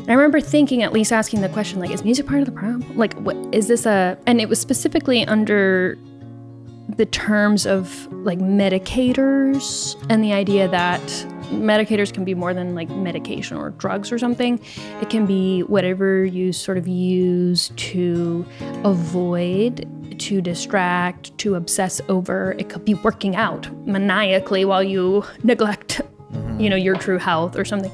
I remember thinking, at least asking the question, like, is music part of the problem? Like, what is this and it was specifically under the terms of like medicators and the idea that medicators can be more than like medication or drugs or something. It can be whatever you sort of use to avoid, to distract, to obsess over. It could be working out maniacally while you neglect your true health or something.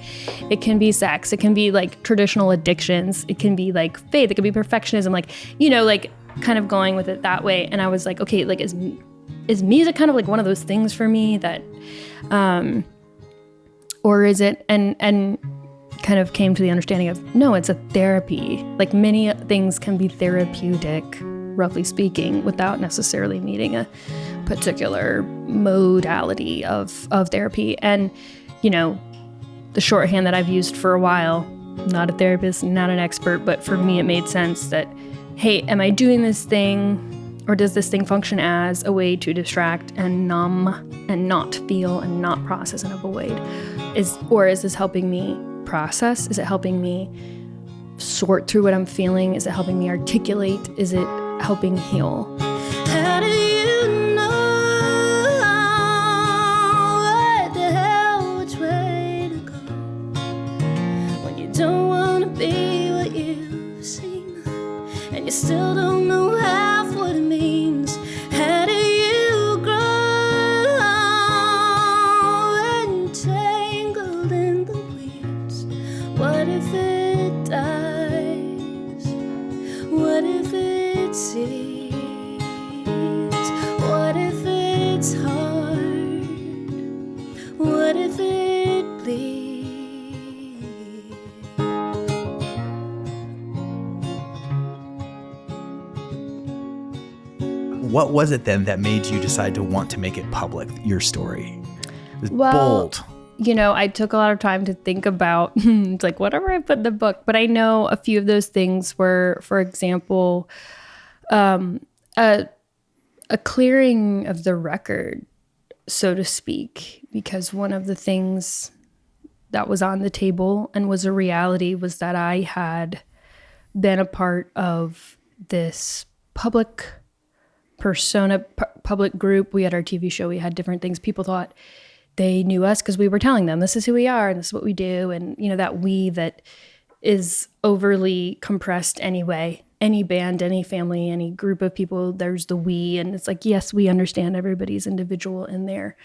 It can be sex. It can be like traditional addictions. It can be like faith. It could be perfectionism. Like, like kind of going with it that way. And I was like, okay, like is music kind of like one of those things for me that, or is it, and kind of came to the understanding of, no, it's a therapy. Like many things can be therapeutic, roughly speaking, without necessarily needing a particular modality of therapy. And, the shorthand that I've used for a while, not a therapist, not an expert, but for me, it made sense that, hey, am I doing this thing, or does this thing function as a way to distract and numb and not feel and not process and avoid? Or is this helping me process? Is it helping me sort through what I'm feeling? Is it helping me articulate? Is it helping heal? How do you know what the hell, which way to go when you don't want to be what you've seen and you still don't know half what it means? How do you grow entangled in the weeds? What if it dies? What if it sees? What if it's hard? What if it bleeds? What was it then that made you decide to want to make it public, your story? It was bold. I took a lot of time to think about, it's like, whatever I put in the book. But I know a few of those things were, for example, a clearing of the record, so to speak, because one of the things that was on the table and was a reality was that I had been a part of this public persona, public group. We had our TV show, we had different things. People thought they knew us because we were telling them this is who we are and this is what we do. And, that we that is overly compressed anyway. Any band, any family, any group of people, there's the we. And it's like, yes, we understand everybody's individual in there.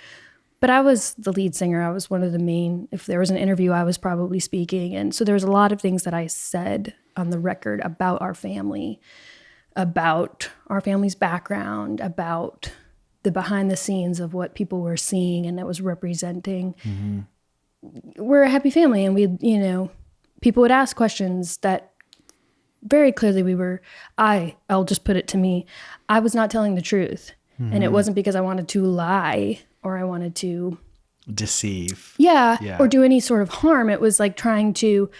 But I was the lead singer. I was one of the main, if there was an interview, I was probably speaking. And so there was a lot of things that I said on the record about our family, about our family's background, about the behind the scenes of what people were seeing and that was representing. Mm-hmm. We're a happy family. And we, people would ask questions that very clearly I'll just put it to me, I was not telling the truth. Mm-hmm. And it wasn't because I wanted to lie or I wanted to deceive. Yeah. Or do any sort of harm. It was like trying to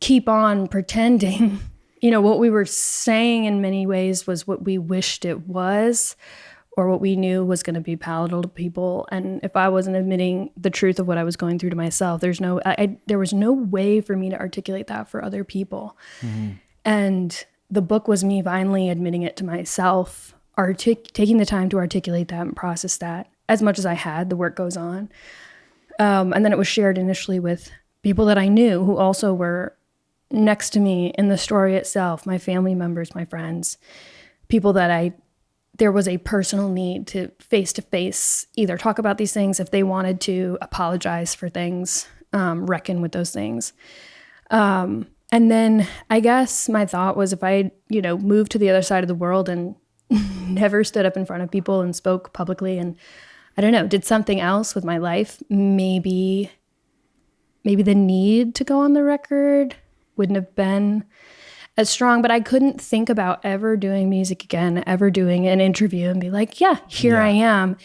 keep on pretending. What we were saying in many ways was what we wished it was, or what we knew was going to be palatable to people. And if I wasn't admitting the truth of what I was going through to myself, there was no way for me to articulate that for other people. Mm-hmm. And the book was me finally admitting it to myself, taking the time to articulate that and process that as much as I had. The work goes on. And then it was shared initially with people that I knew who also were next to me in the story itself, my family members, my friends, people that there was a personal need to face either talk about these things if they wanted to, apologize for things, reckon with those things. And then I guess my thought was if I, moved to the other side of the world and never stood up in front of people and spoke publicly and I don't know, did something else with my life, maybe the need to go on the record wouldn't have been as strong, but I couldn't think about ever doing music again, ever doing an interview and be like, yeah, here I am,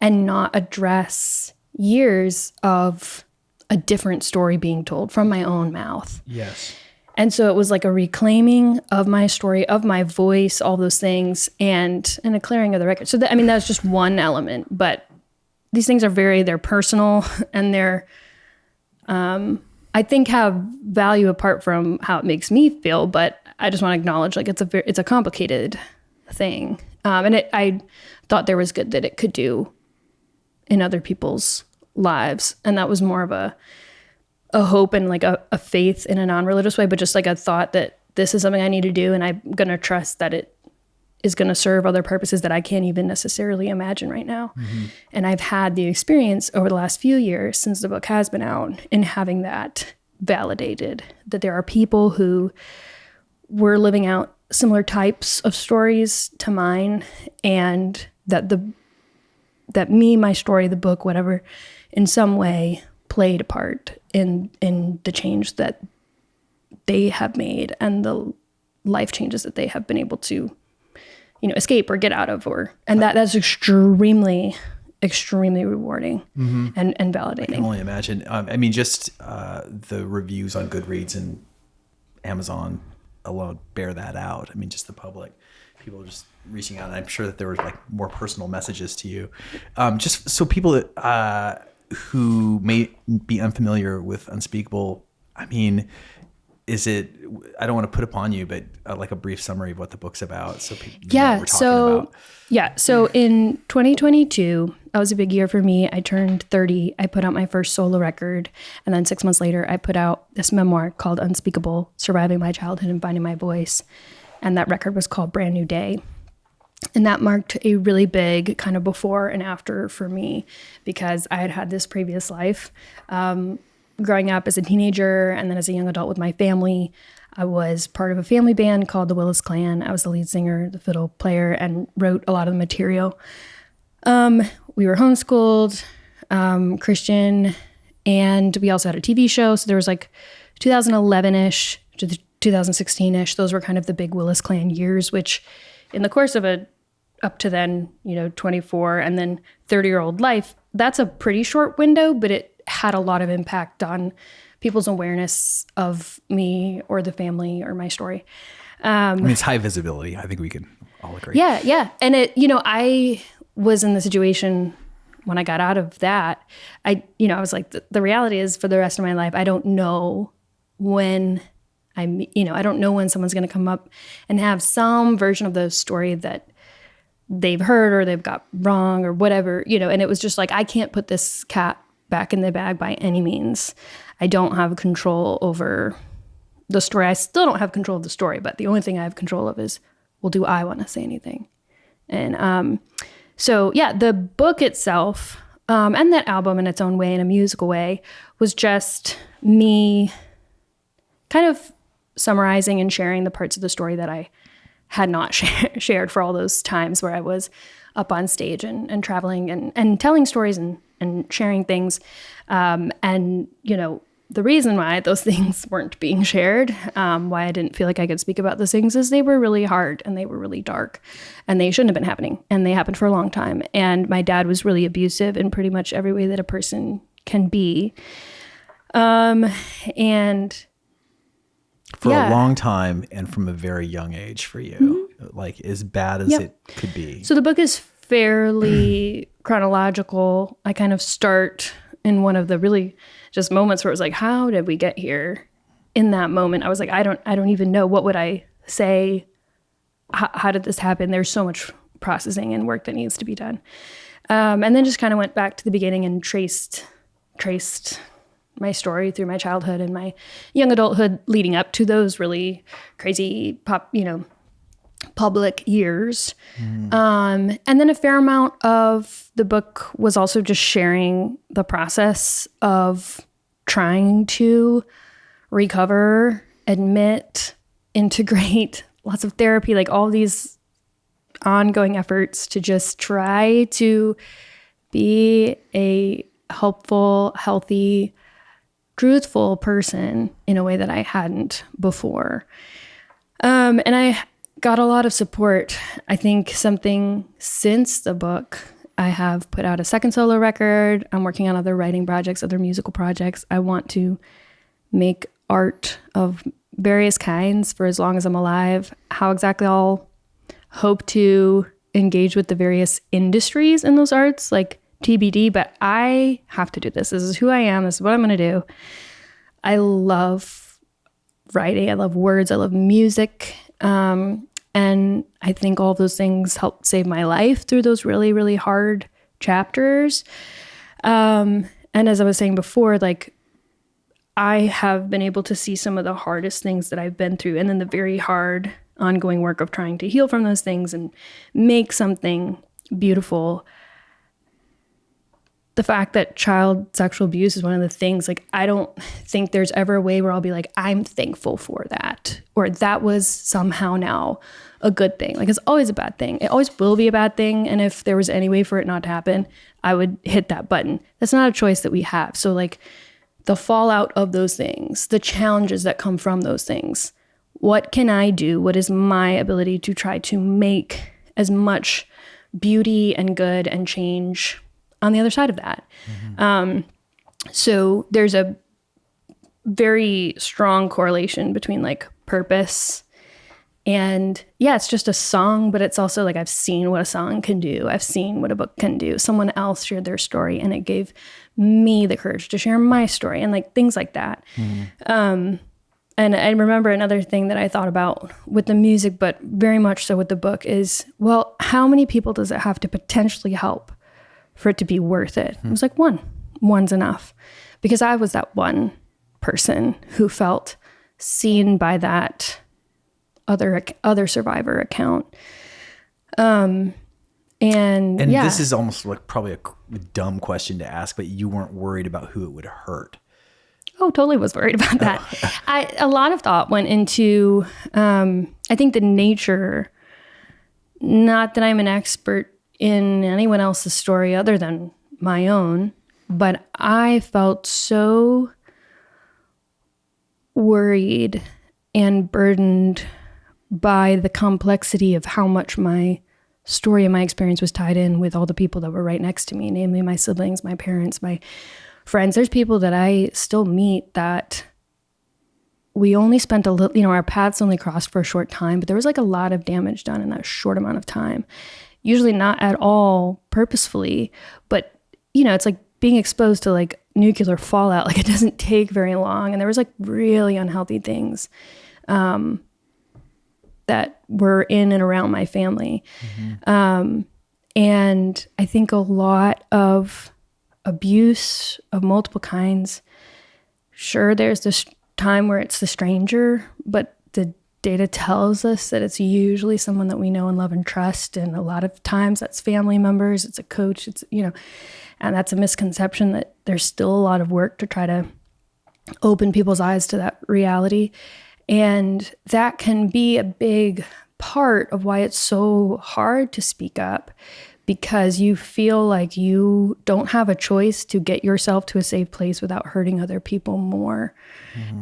and not address years of a different story being told from my own mouth. Yes. And so it was like a reclaiming of my story, of my voice, all those things, and a clearing of the record. So that was just one element, but these things are they're personal and they're I think have value apart from how it makes me feel, but I just want to acknowledge like it's a complicated thing. And I thought there was good that it could do in other people's lives. And that was more of a hope and like a faith in a non-religious way, but just like a thought that this is something I need to do. And I'm going to trust that it is going to serve other purposes that I can't even necessarily imagine right now. Mm-hmm. And I've had the experience over the last few years since the book has been out in having that validated, that there are people who were living out similar types of stories to mine, and that me, my story, the book, whatever, in some way played a part in the change that they have made and the life changes that they have been able to escape or get out of, and that's extremely rewarding and validating. I can only imagine. I mean, just the reviews on Goodreads and Amazon alone bear that out. I mean, just the public, people just reaching out. And I'm sure that there were like more personal messages to you. Just so people who may be unfamiliar with Unspeakable, I mean, I don't want to put upon you, but like a brief summary of what the book's about. So people know what we're talking about. Yeah. So in 2022, that was a big year for me. I turned 30. I put out my first solo record. And then 6 months later, I put out this memoir called Unspeakable, Surviving My Childhood and Finding My Voice. And that record was called Brand New Day. And that marked a really big kind of before and after for me, because I had this previous life. Growing up as a teenager and then as a young adult with my family, I was part of a family band called the Willis Clan. I was the lead singer, the fiddle player, and wrote a lot of the material. We were homeschooled, Christian, and we also had a TV show. So there was like 2011-ish to 2016-ish. Those were kind of the big Willis Clan years, which in the course of up to then, 24 and then 30-year-old life, that's a pretty short window, but it had a lot of impact on people's awareness of me or the family or my story. I mean, it's high visibility. I think we can all agree. Yeah. And I was in the situation when I got out of that. I was like, the reality is for the rest of my life, I don't know when I don't know when someone's going to come up and have some version of the story that they've heard or they've got wrong or whatever, and it was just like, I can't put this cat back in the bag by any means. I don't have control over the story. I still don't have control of the story, but the only thing I have control of is, well, do I want to say anything? And so yeah, the book itself and that album in its own way, in a musical way, was just me kind of summarizing and sharing the parts of the story that I had not shared for all those times where I was up on stage and traveling and telling stories and sharing things. And, the reason why those things weren't being shared, why I didn't feel like I could speak about those things, is they were really hard and they were really dark and they shouldn't have been happening. And they happened for a long time. And my dad was really abusive in pretty much every way that a person can be. And for a long time and from a very young age for you, like as bad as it could be. So the book is fairly chronological. I kind of start in one of the really just moments where it was like, how did we get here? In that moment, I was like, I don't even know. What would I say? How did this happen? There's so much processing and work that needs to be done. And then just kind of went back to the beginning and traced my story through my childhood and my young adulthood leading up to those really crazy public years. And then a fair amount of the book was also just sharing the process of trying to recover, admit, integrate, lots of therapy, like all these ongoing efforts to just try to be a helpful, healthy, truthful person in a way that I hadn't before. And I got a lot of support. I think something since the book, I have put out a second solo record. I'm working on other writing projects, other musical projects. I want to make art of various kinds for as long as I'm alive. How exactly I'll hope to engage with the various industries in those arts, like TBD, but I have to do this. This is who I am. This is what I'm going to do. I love writing. I love words. I love music. And I think all those things helped save my life through those really, really hard chapters. And as I was saying before, like, I have been able to see some of the hardest things that I've been through, and then the very hard ongoing work of trying to heal from those things and make something beautiful. The fact that child sexual abuse is one of the things, like, I don't think there's ever a way where I'll be like, I'm thankful for that, or that was somehow now a good thing. Like, it's always a bad thing. It always will be a bad thing. And if there was any way for it not to happen, I would hit that button. That's not a choice that we have. So, like, the fallout of those things, the challenges that come from those things, what can I do? What is my ability to try to make as much beauty and good and change on the other side of that? So there's a very strong correlation between, like, purpose and, yeah, it's just a song, but it's also like, I've seen what a song can do. I've seen what a book can do. Someone else shared their story and it gave me the courage to share my story, and, like, things like that. And I remember another thing that I thought about with the music, but very much so with the book, is, well, how many people does it have to potentially help for it to be worth it? It was like one's enough, because I was that one person who felt seen by that other survivor account. And yeah. This is almost like probably a dumb question to ask, but you weren't worried about who it would hurt. Oh, totally was worried about that. A lot of thought went into, I think, the nature, not that I'm an expert in anyone else's story other than my own, but I felt so worried and burdened by the complexity of how much my story and my experience was tied in with all the people that were right next to me, namely my siblings, my parents, my friends. There's people that I still meet that we only spent a little, our paths only crossed for a short time, but there was, like, a lot of damage done in that short amount of time. Usually not at all purposefully, but, it's like being exposed to, like, nuclear fallout. Like, it doesn't take very long. And there was, like, really unhealthy things that were in and around my family. And I think a lot of abuse of multiple kinds, sure, there's this time where it's the stranger, but the data tells us that it's usually someone that we know and love and trust. And a lot of times that's family members, it's a coach, it's, and that's a misconception that there's still a lot of work to try to open people's eyes to that reality. And that can be a big part of why it's so hard to speak up, because you feel like you don't have a choice to get yourself to a safe place without hurting other people more.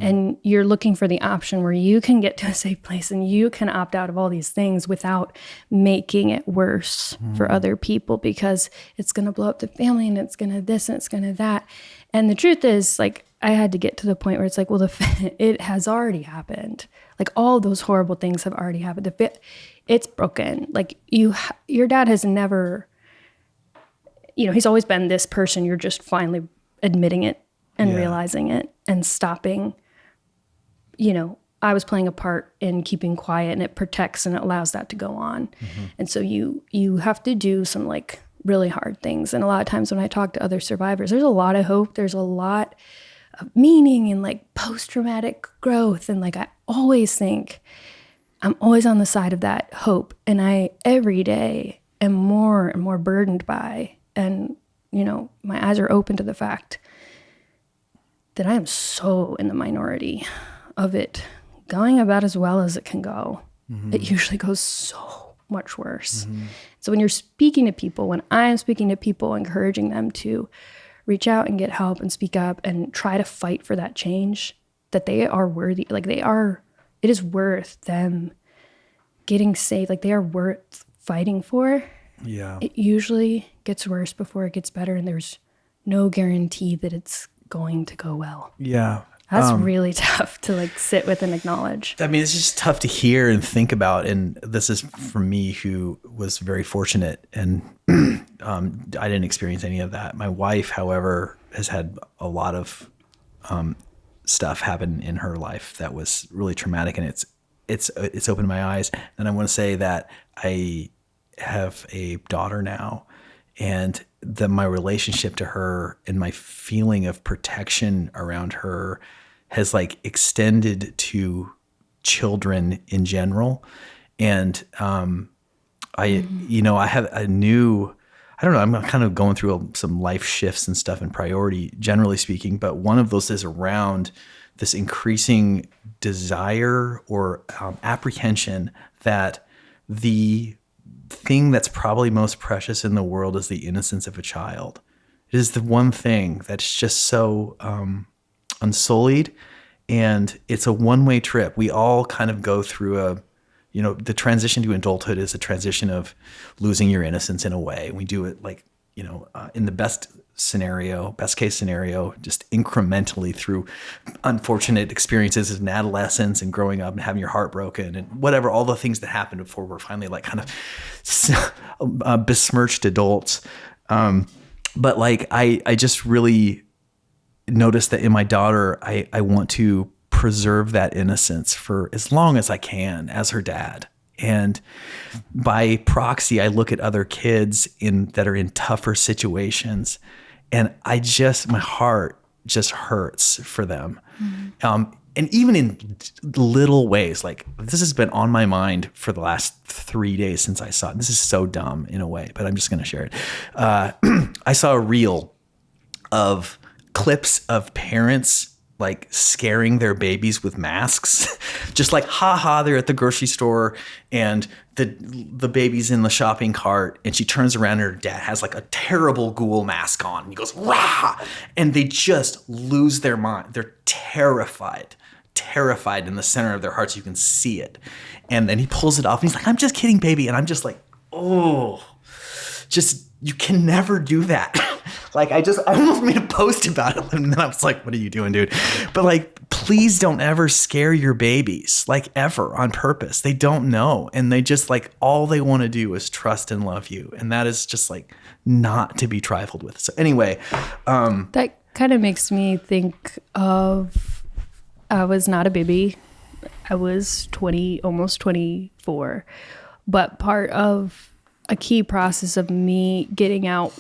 And you're looking for the option where you can get to a safe place and you can opt out of all these things without making it worse for other people, because it's going to blow up the family and it's going to this and it's going to that. And the truth is, like, I had to get to the point where it's like, well, it has already happened. Like, all those horrible things have already happened. It's broken. Like, your dad has never, he's always been this person. You're just finally admitting it and realizing it and stopping. I was playing a part in keeping quiet, and it protects and it allows that to go on. And so you have to do some, like, really hard things. And a lot of times when I talk to other survivors, there's a lot of hope. There's a lot of meaning and, like, post-traumatic growth. And, like, I always think I'm always on the side of that hope. And I, every day, am more and more burdened by, and, my eyes are open to the fact that I am so in the minority of it going about as well as it can go. It usually goes so much worse. So when you're speaking to people, when I am speaking to people, encouraging them to reach out and get help and speak up and try to fight for that change, that they are worthy, like, it is worth them getting saved. Like, they are worth fighting for. Yeah. It usually gets worse before it gets better, and there's no guarantee that it's going to go well. Yeah. That's really tough to, like, sit with and acknowledge. I mean, it's just tough to hear and think about. And this is from me, who was very fortunate, and I didn't experience any of that. My wife, however, has had a lot of stuff happened in her life that was really traumatic, and it's opened my eyes. And I want to say that I have a daughter now, and my relationship to her and my feeling of protection around her has like extended to children in general. And I don't know, I'm kind of going through some life shifts and stuff and priority, generally speaking, but one of those is around this increasing desire or apprehension that the thing that's probably most precious in the world is the innocence of a child. It is the one thing that's just so unsullied, and it's a one-way trip. We all kind of go through the transition to adulthood is a transition of losing your innocence in a way. We do it like, in the best case scenario, just incrementally through unfortunate experiences as an adolescence and growing up and having your heart broken and whatever, all the things that happened before we're finally like kind of besmirched adults. But like, I just really noticed that in my daughter, I want to preserve that innocence for as long as I can as her dad. And by proxy, I look at other kids that are in tougher situations, and my heart just hurts for them. Mm-hmm. And even in little ways, like this has been on my mind for the last 3 days since I saw it. This is so dumb in a way, but I'm just going to share it. I saw a reel of clips of parents like scaring their babies with masks, just like, they're at the grocery store and the baby's in the shopping cart, and she turns around and her dad has like a terrible ghoul mask on, and he goes, rah! And they just lose their mind. They're terrified in the center of their hearts. You can see it. And then he pulls it off and he's like, I'm just kidding, baby. And I'm just like, you can never do that. Like, I almost made a post about it, and then I was like, what are you doing, dude? But like, please don't ever scare your babies, like ever, on purpose. They don't know. And they just like, all they want to do is trust and love you. And that is just like not to be trifled with. So anyway. That kind of makes me think of, I was not a baby. I was 20, almost 24. But part of a key process of me getting out,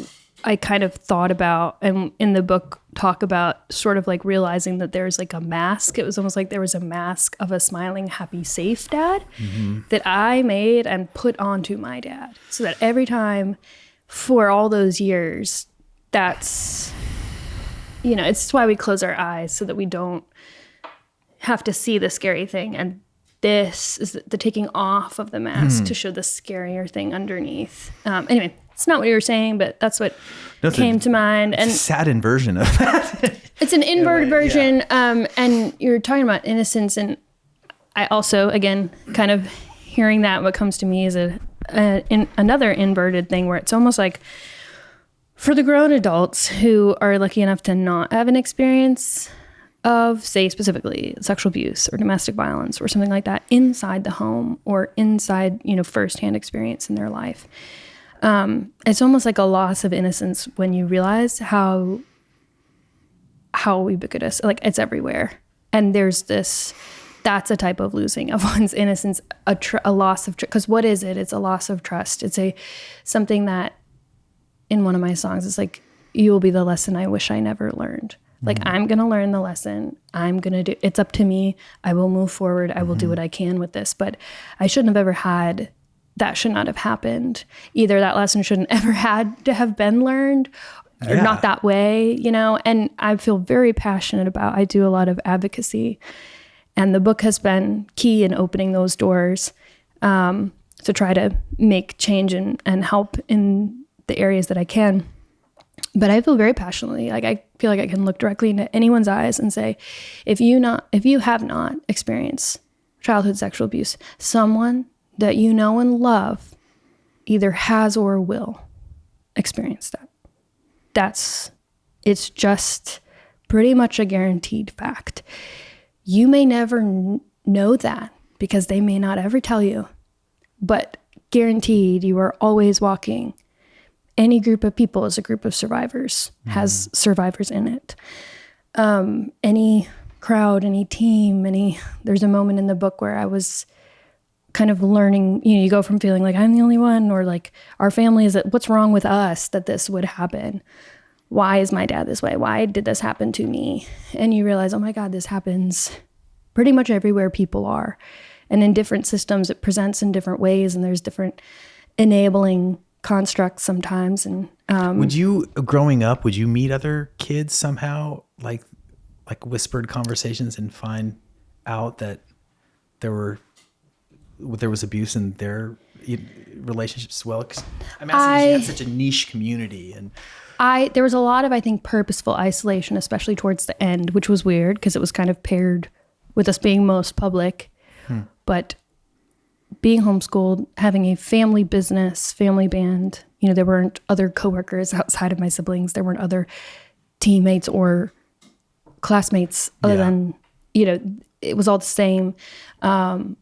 I kind of thought about, and in the book talk about sort of like realizing that there's like a mask. It was almost like there was a mask of a smiling, happy, safe dad that I made and put onto my dad. So that every time for all those years, that's, it's why we close our eyes so that we don't have to see the scary thing. And this is the taking off of the mask to show the scarier thing underneath. Anyway, it's not what you were saying, but that's what came to mind. And sad inversion of that. It's an inverted version. Yeah. And you're talking about innocence. And I also, again, kind of hearing that, what comes to me is another inverted thing where it's almost like for the grown adults who are lucky enough to not have an experience of, say, specifically sexual abuse or domestic violence or something like that inside the home or inside, firsthand experience in their life. It's almost like a loss of innocence when you realize how ubiquitous, like it's everywhere. And there's that's a type of losing of one's innocence, a loss of, because what is it? It's a loss of trust. It's something that in one of my songs, it's like, you will be the lesson I wish I never learned. Like, I'm going to learn the lesson. It's up to me. I will move forward. I will do what I can with this, but I shouldn't have ever had, that should not have happened. Either that lesson shouldn't ever had to have been learned, or not that way, and I feel very passionate about, I do a lot of advocacy, and the book has been key in opening those doors to try to make change and help in the areas that I can. But I feel very passionately, like I feel like I can look directly into anyone's eyes and say, if you have not experienced childhood sexual abuse, someone that you know and love either has or will experience that. It's just pretty much a guaranteed fact. You may never know that because they may not ever tell you, but guaranteed you are always walking. Any group of people is a group of survivors, has survivors in it. Any crowd, any team, there's a moment in the book where I was kind of learning, you go from feeling like I'm the only one, or like our family is that, what's wrong with us that this would happen? Why is my dad this way? Why did this happen to me? And you realize, oh my God, this happens pretty much everywhere people are. And in different systems, it presents in different ways, and there's different enabling constructs sometimes. And growing up, would you meet other kids somehow, like whispered conversations, and find out that there was abuse in their relationships as well? 'Cause I'm asking, you had such a niche community, and there was a lot of, I think, purposeful isolation, especially towards the end, which was weird because it was kind of paired with us being most public. But being homeschooled, having a family business, family band, there weren't other coworkers outside of my siblings. There weren't other teammates or classmates other than, it was all the same.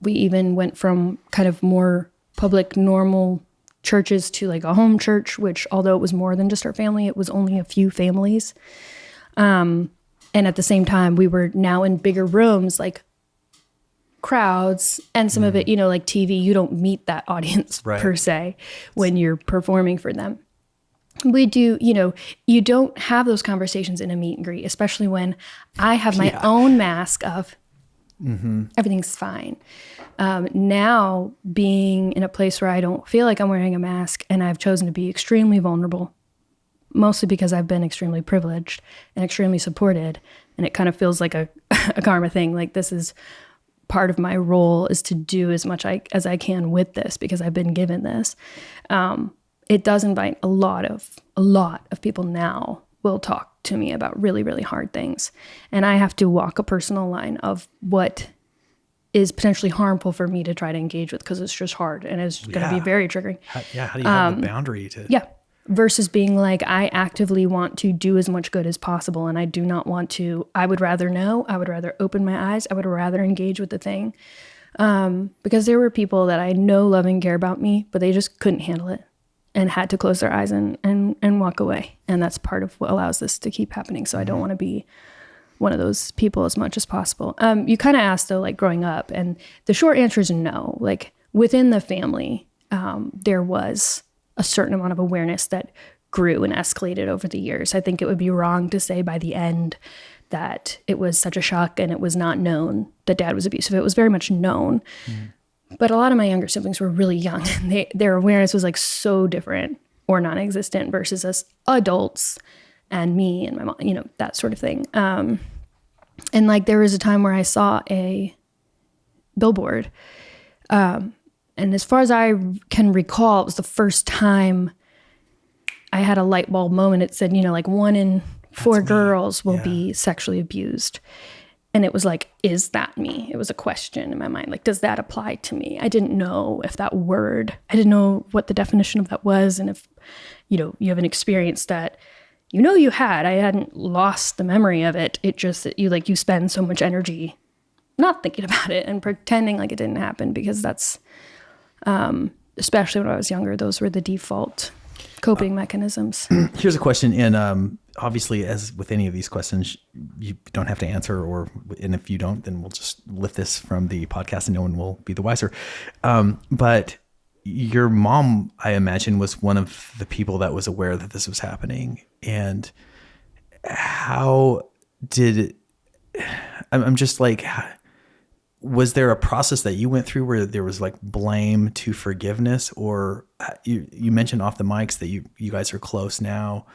We even went from kind of more public, normal churches to like a home church, which, although it was more than just our family, it was only a few families. And at the same time, we were now in bigger rooms, like crowds, and some of it, like TV, you don't meet that audience per se when you're performing for them. We do, you don't have those conversations in a meet and greet, especially when I have my own mask of everything's fine. Now being in a place where I don't feel like I'm wearing a mask, and I've chosen to be extremely vulnerable, mostly because I've been extremely privileged and extremely supported. And it kind of feels like a karma thing. Like, this is part of my role, is to do as much as I can with this because I've been given this. It does invite a lot of people now will talk to me about really, really hard things. And I have to walk a personal line of what is potentially harmful for me to try to engage with, because it's just hard and it's going to be very triggering. How do you have the boundary to... Yeah. Versus being like, I actively want to do as much good as possible, and I do not want to, I would rather know, I would rather open my eyes, I would rather engage with the thing. Because there were people that I know love and care about me, but they just couldn't handle it and had to close their eyes and walk away. And that's part of what allows this to keep happening. So I don't want to be one of those people as much as possible. You kind of asked though, like growing up, and the short answer is no. Like within the family, there was a certain amount of awareness that grew and escalated over the years. I think it would be wrong to say by the end that it was such a shock and it was not known that dad was abusive. It was very much known. But a lot of my younger siblings were really young, and their awareness was like so different or non-existent versus us adults and me and my mom, that sort of thing. And like there was a time where I saw a billboard, and as far as I can recall, it was the first time I had a light bulb moment. It said, like 1 in 4 girls will be sexually abused. And it was like, is that me? It was a question in my mind. Like, does that apply to me? I didn't know if that word, I didn't know what the definition of that was. And if, you have an experience that, you had, I hadn't lost the memory of it. It just that you spend so much energy not thinking about it and pretending like it didn't happen, because that's, especially when I was younger, those were the default coping mechanisms. Here's a question. And obviously, as with any of these questions, you don't have to answer, and if you don't, then we'll just lift this from the podcast and no one will be the wiser. But your mom, I imagine, was one of the people that was aware that this was happening. And how did it, I'm just like, was there a process that you went through where there was like blame to forgiveness? Or you mentioned off the mics that you guys are close now,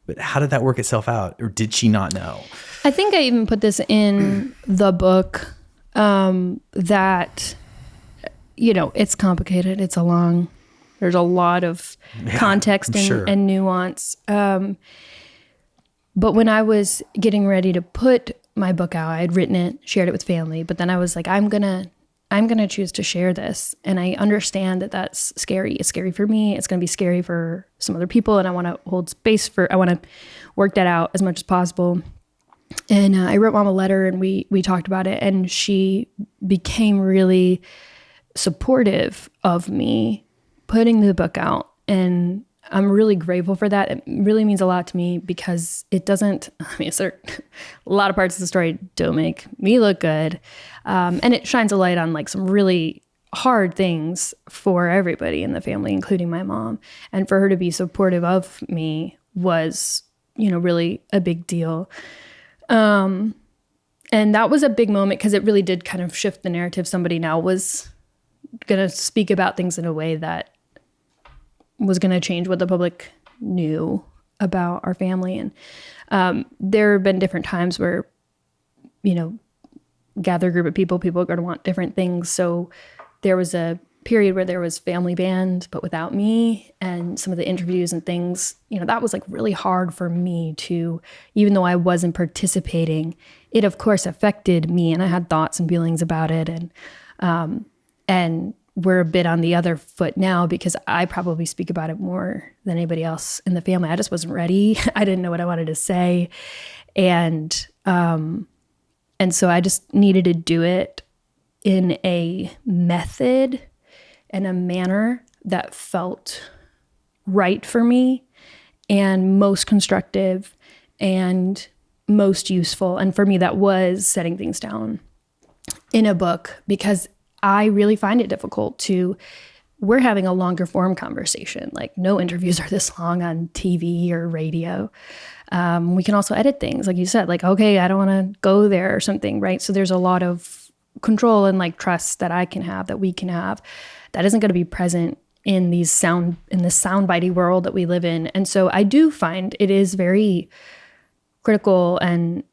but how did that work itself out? Or did she not know? I think I even put this in the book, that, it's complicated. There's a lot of context and nuance. But when I was getting ready to put my book out, I had written it, shared it with family, but then I was like, I'm gonna choose to share this. And I understand that that's scary. It's scary for me. It's gonna be scary for some other people. And I want to hold space I want to work that out as much as possible. And I wrote Mom a letter, and we talked about it, and she became really supportive of me putting the book out. And I'm really grateful for that. It really means a lot to me because it doesn't, a lot of parts of the story don't make me look good. And it shines a light on like some really hard things for everybody in the family, including my mom. And for her to be supportive of me was, really a big deal. And that was a big moment because it really did kind of shift the narrative. Somebody now was going to speak about things in a way that was going to change what the public knew about our family. And there have been different times where, gather a group of people are going to want different things. So there was a period where there was family band, but without me, and some of the interviews and things, that was like really hard for me to, even though I wasn't participating, it of course affected me and I had thoughts and feelings about it. And we're a bit on the other foot now because I probably speak about it more than anybody else in the family. I just wasn't ready. I didn't know what I wanted to say. And so I just needed to do it in a method and a manner that felt right for me and most constructive and most useful. And for me, that was setting things down in a book because I really find it difficult we're having a longer form conversation. Like no interviews are this long on TV or radio. We can also edit things, like you said, like, okay, I don't want to go there or something, right? So there's a lot of control and like trust that I can have, that we can have, that isn't going to be present in the soundbitey world that we live in. And so I do find it is very critical and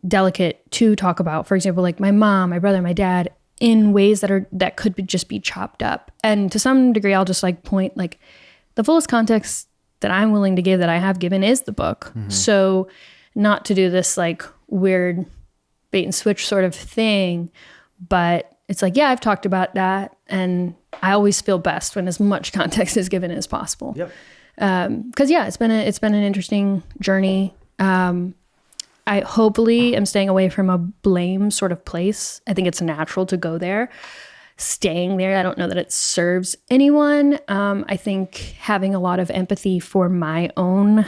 delicate to talk about, for example, like my mom, my brother, my dad, in ways that could just be chopped up. And to some degree, I'll just like point like the fullest context that I'm willing to give, that I have given, is the book. Mm-hmm. So not to do this like weird bait and switch sort of thing, but it's like, yeah, I've talked about that. And I always feel best when as much context is given as possible. Yep. Cause yeah, it's been an interesting journey. I hopefully am staying away from a blame sort of place. I think it's natural to go there. Staying there, I don't know that it serves anyone. I think having a lot of empathy for my own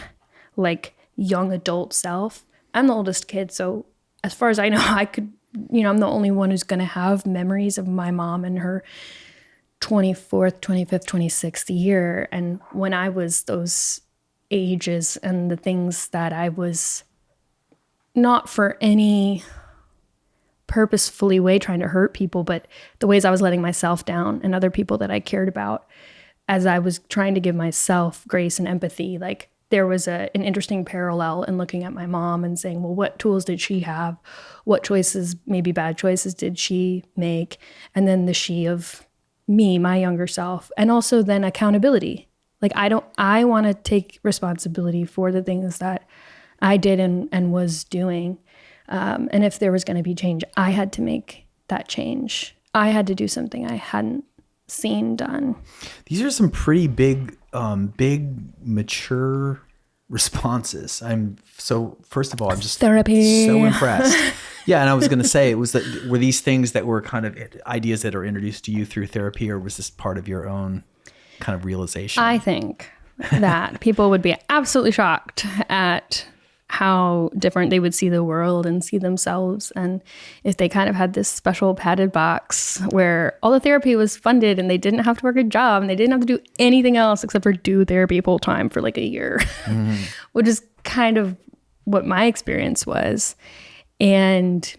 like young adult self. I'm the oldest kid, so as far as I know, I could, I'm the only one who's going to have memories of my mom in her 24th, 25th, 26th year. And when I was those ages and the things that I was not for any purposefully way trying to hurt people, but the ways I was letting myself down and other people that I cared about as I was trying to give myself grace and empathy. Like there was an interesting parallel in looking at my mom and saying, well, what tools did she have? What choices, maybe bad choices, did she make? And then the she of me, my younger self, and also then accountability. Like I want to take responsibility for the things that I did and was doing. And if there was going to be change, I had to make that change. I had to do something I hadn't seen done. These are some pretty big, mature responses. First of all, I'm just therapy. So impressed. Yeah. And I was going to say, were these things that were kind of ideas that are introduced to you through therapy, or was this part of your own kind of realization? I think that people would be absolutely shocked at how different they would see the world and see themselves. And if they kind of had this special padded box where all the therapy was funded and they didn't have to work a job and they didn't have to do anything else except for do therapy full time for like a year, which is kind of what my experience was. And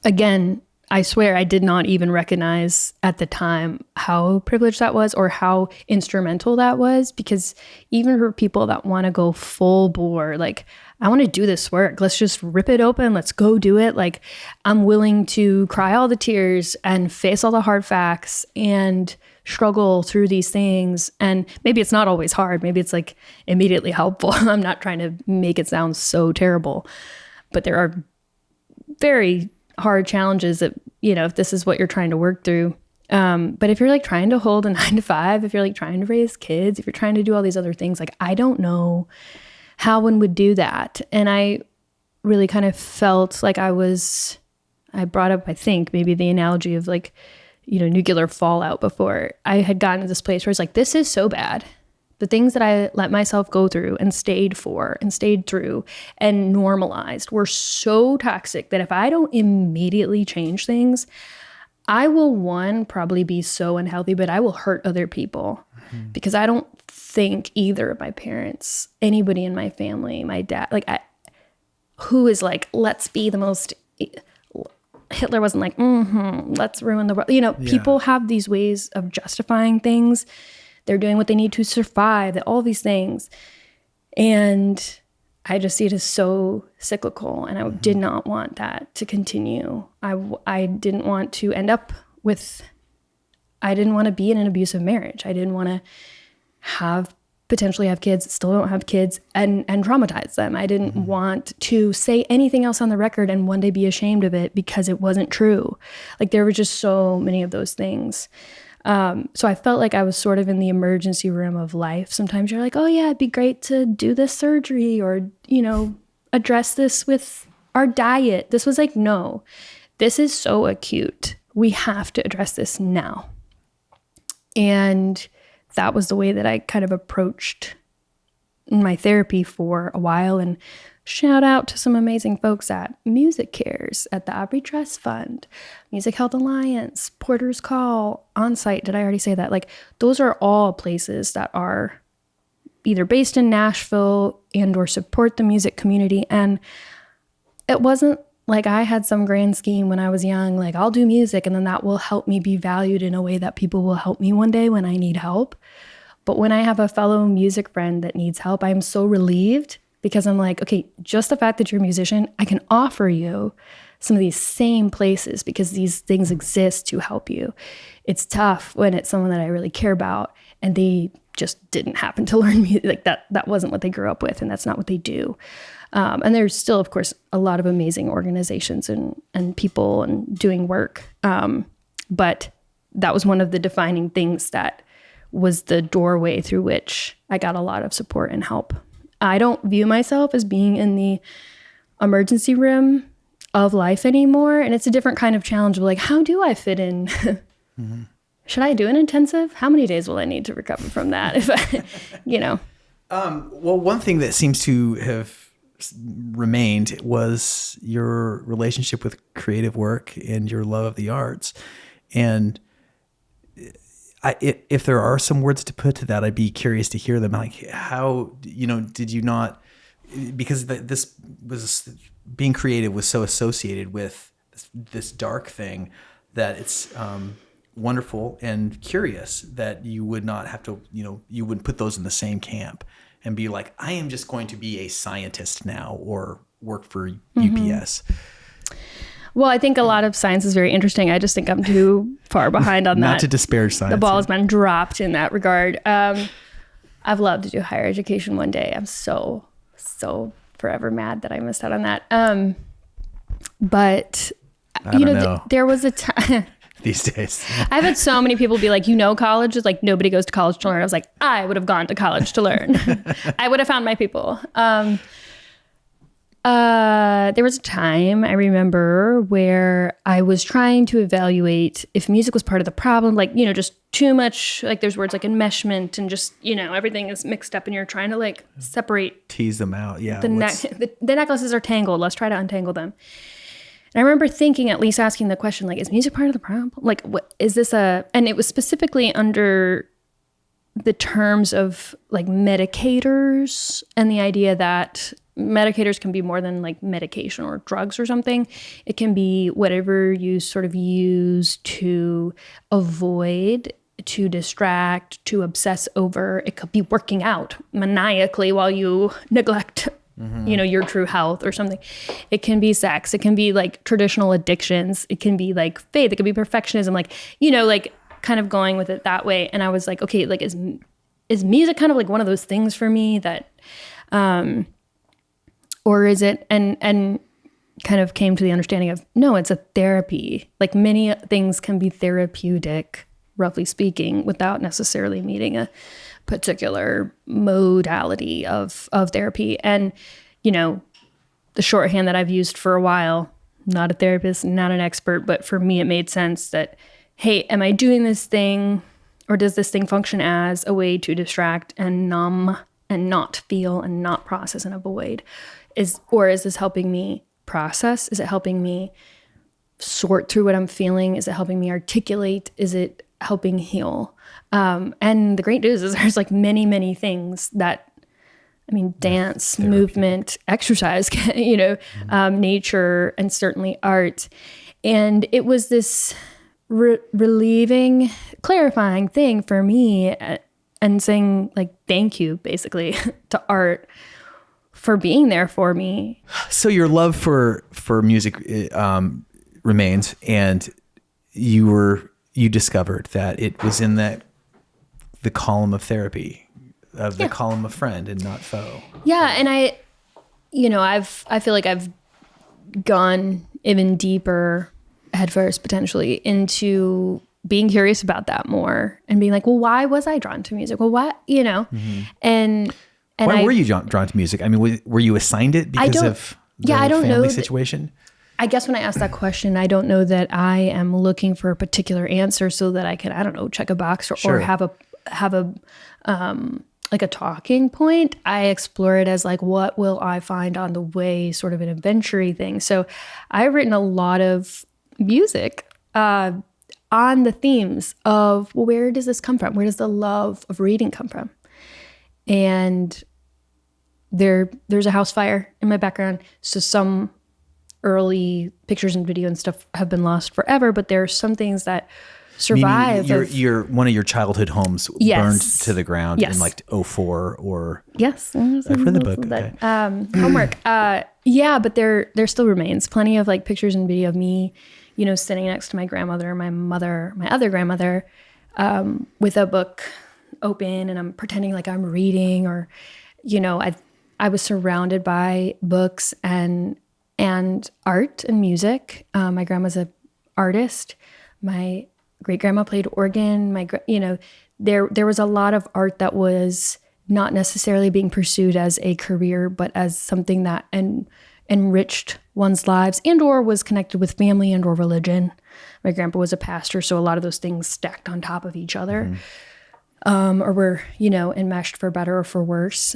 again, I swear I did not even recognize at the time how privileged that was or how instrumental that was, because even for people that want to go full bore, like, I want to do this work, let's just rip it open, let's go do it. Like, I'm willing to cry all the tears and face all the hard facts and struggle through these things. And maybe it's not always hard. Maybe it's like immediately helpful. I'm not trying to make it sound so terrible, but there are very hard challenges that, if this is what you're trying to work through. But if you're like trying to hold a 9-to-5, if you're like trying to raise kids, if you're trying to do all these other things, like, I don't know how one would do that. And I really kind of felt like I brought up, I think maybe the analogy of like, nuclear fallout before. I had gotten to this place where it's like, this is so bad, the things that I let myself go through and stayed through and normalized were so toxic that if I don't immediately change things, I will, one, probably be so unhealthy, but I will hurt other people because I don't think either of my parents, anybody in my family, my dad, like who is like, let's be the most, Hitler wasn't like, let's ruin the world. You know, people have these ways of justifying things. They're doing what they need to survive, all these things. And I just see it as so cyclical, and I did not want that to continue. I didn't want to end up with, I didn't want to be in an abusive marriage. I didn't want to potentially have kids, still don't have kids, and traumatize them. I didn't want to say anything else on the record and one day be ashamed of it because it wasn't true. Like there were just so many of those things. So I felt like I was sort of in the emergency room of life. Sometimes you're like, oh yeah, it'd be great to do this surgery or, you know, address this with our diet. This was like, no, this is so acute. We have to address this now. And that was the way that I kind of approached my therapy for a while. And shout out to some amazing folks at Music Cares, at the Aubrey Trust Fund, Music Health Alliance, Porter's Call, Onsite. Did I already say that? Like those are all places that are either based in Nashville and or support the music community. And it wasn't like I had some grand scheme when I was young, like I'll do music and then that will help me be valued in a way that people will help me one day when I need help. But when I have a fellow music friend that needs help, I'm so relieved because I'm like, okay, just the fact that you're a musician, I can offer you some of these same places because these things exist to help you. It's tough when it's someone that I really care about and they just didn't happen to learn music. Like that wasn't what they grew up with and that's not what they do. And there's still, of course, a lot of amazing organizations and people and doing work. But that was one of the defining things that was the doorway through which I got a lot of support and help. I don't view myself as being in the emergency room of life anymore. And it's a different kind of challenge of like, how do I fit in? Should I do an intensive? How many days will I need to recover from that? If I, you know? Well, one thing that seems to have remained was your relationship with creative work and your love of the arts. And if there are some words to put to that, I'd be curious to hear them. Like how, did you not, because this was, being creative was so associated with this dark thing that it's wonderful and curious that you would not have to, you wouldn't put those in the same camp and be like, I am just going to be a scientist now or work for UPS. Well, I think a lot of science is very interesting. I just think I'm too far behind on that. Not to disparage science. The ball has been dropped in that regard. I've loved to do higher education one day. I'm so forever mad that I missed out on that. But I don't know. There was a time these days. I've had so many people be like, college is like nobody goes to college to learn. I was like, I would have gone to college to learn. I would have found my people. There was a time I remember where I was trying to evaluate if music was part of the problem, like, just too much, like there's words like enmeshment and just, everything is mixed up and you're trying to like separate. Tease them out. Yeah. The necklaces are tangled. Let's try to untangle them. And I remember thinking, at least asking the question, like, is music part of the problem? Like, what is this and it was specifically under the terms of like medicators and the idea that medicators can be more than like medication or drugs or something. It can be whatever you sort of use to avoid, to distract, to obsess over. It could be working out maniacally while you neglect, your true health or something. It can be sex. It can be like traditional addictions. It can be like faith. It can be perfectionism. Like, like kind of going with it that way. And I was like, okay, like is music kind of like one of those things for me that, or is it, and kind of came to the understanding of, no, it's a therapy. Like many things can be therapeutic, roughly speaking, without necessarily needing a particular modality of therapy. And, the shorthand that I've used for a while, not a therapist, not an expert, but for me, it made sense that, hey, am I doing this thing or does this thing function as a way to distract and numb and not feel and not process and avoid? Or is this helping me process? Is it helping me sort through what I'm feeling? Is it helping me articulate? Is it helping heal? And the great news is there's like many, many things that, I mean, dance, therapy, movement, exercise, nature, and certainly art. And it was this relieving, clarifying thing for me, and saying like, thank you basically to art for being there for me. So your love for music remains, and you discovered that it was in the column of therapy, of the column of friend and not foe. Yeah, and I feel like I've gone even deeper headfirst potentially into being curious about that more and being like, well, why was I drawn to music? Well, what, and why were you drawn to music? I mean, were you assigned it because of the family situation? I guess when I ask that question, I don't know that I am looking for a particular answer so that I can, I don't know, check a box or have a like a talking point. I explore it as like, what will I find on the way, sort of an adventure-y thing. So I've written a lot of music on the themes of, well, where does this come from? Where does the love of reading come from? And there's a house fire in my background. So some early pictures and video and stuff have been lost forever, but there are some things that survive. Your one of your childhood homes burned to the ground in like 2004 or... Yes. I've read the book. Okay. Homework. Yeah, but there still remains plenty of like pictures and video of me, sitting next to my grandmother, my other grandmother, with a book open, and I'm pretending like I'm reading, or, I was surrounded by books and art and music. My grandma's an artist. My great grandma played organ. There was a lot of art that was not necessarily being pursued as a career, but as something that enriched one's lives and or was connected with family and or religion. My grandpa was a pastor, so a lot of those things stacked on top of each other. Or were, enmeshed for better or for worse.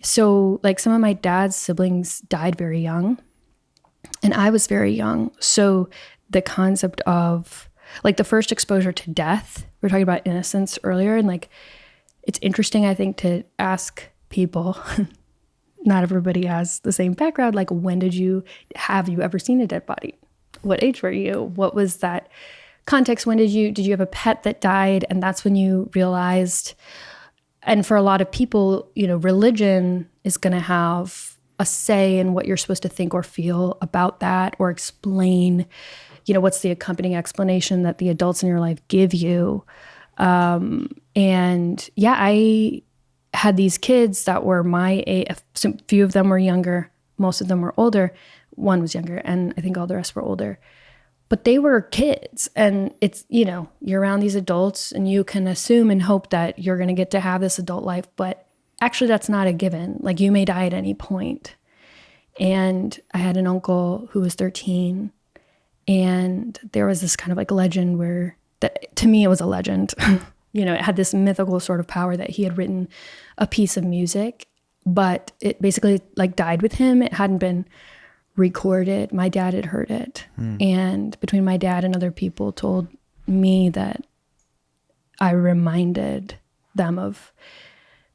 So like some of my dad's siblings died very young, and I was very young. So the concept of like the first exposure to death, we were talking about innocence earlier, and like, it's interesting, I think, to ask people, not everybody has the same background. Like, have you ever seen a dead body? What age were you? What was that context? When did you have a pet that died? And that's when you realized, and for a lot of people, religion is going to have a say in what you're supposed to think or feel about that, or explain, what's the accompanying explanation that the adults in your life give you. And yeah, I had these kids that were my age. A few of them were younger. Most of them were older. One was younger, and I think all the rest were older. But they were kids, and it's, you're around these adults and you can assume and hope that you're going to get to have this adult life, but actually that's not a given. Like, you may die at any point. And I had an uncle who was 13, and there was this kind of like legend where, that to me it was a legend, it had this mythical sort of power that he had written a piece of music, but it basically like died with him. It hadn't been recorded. My dad had heard it. And between my dad and other people told me that I reminded them of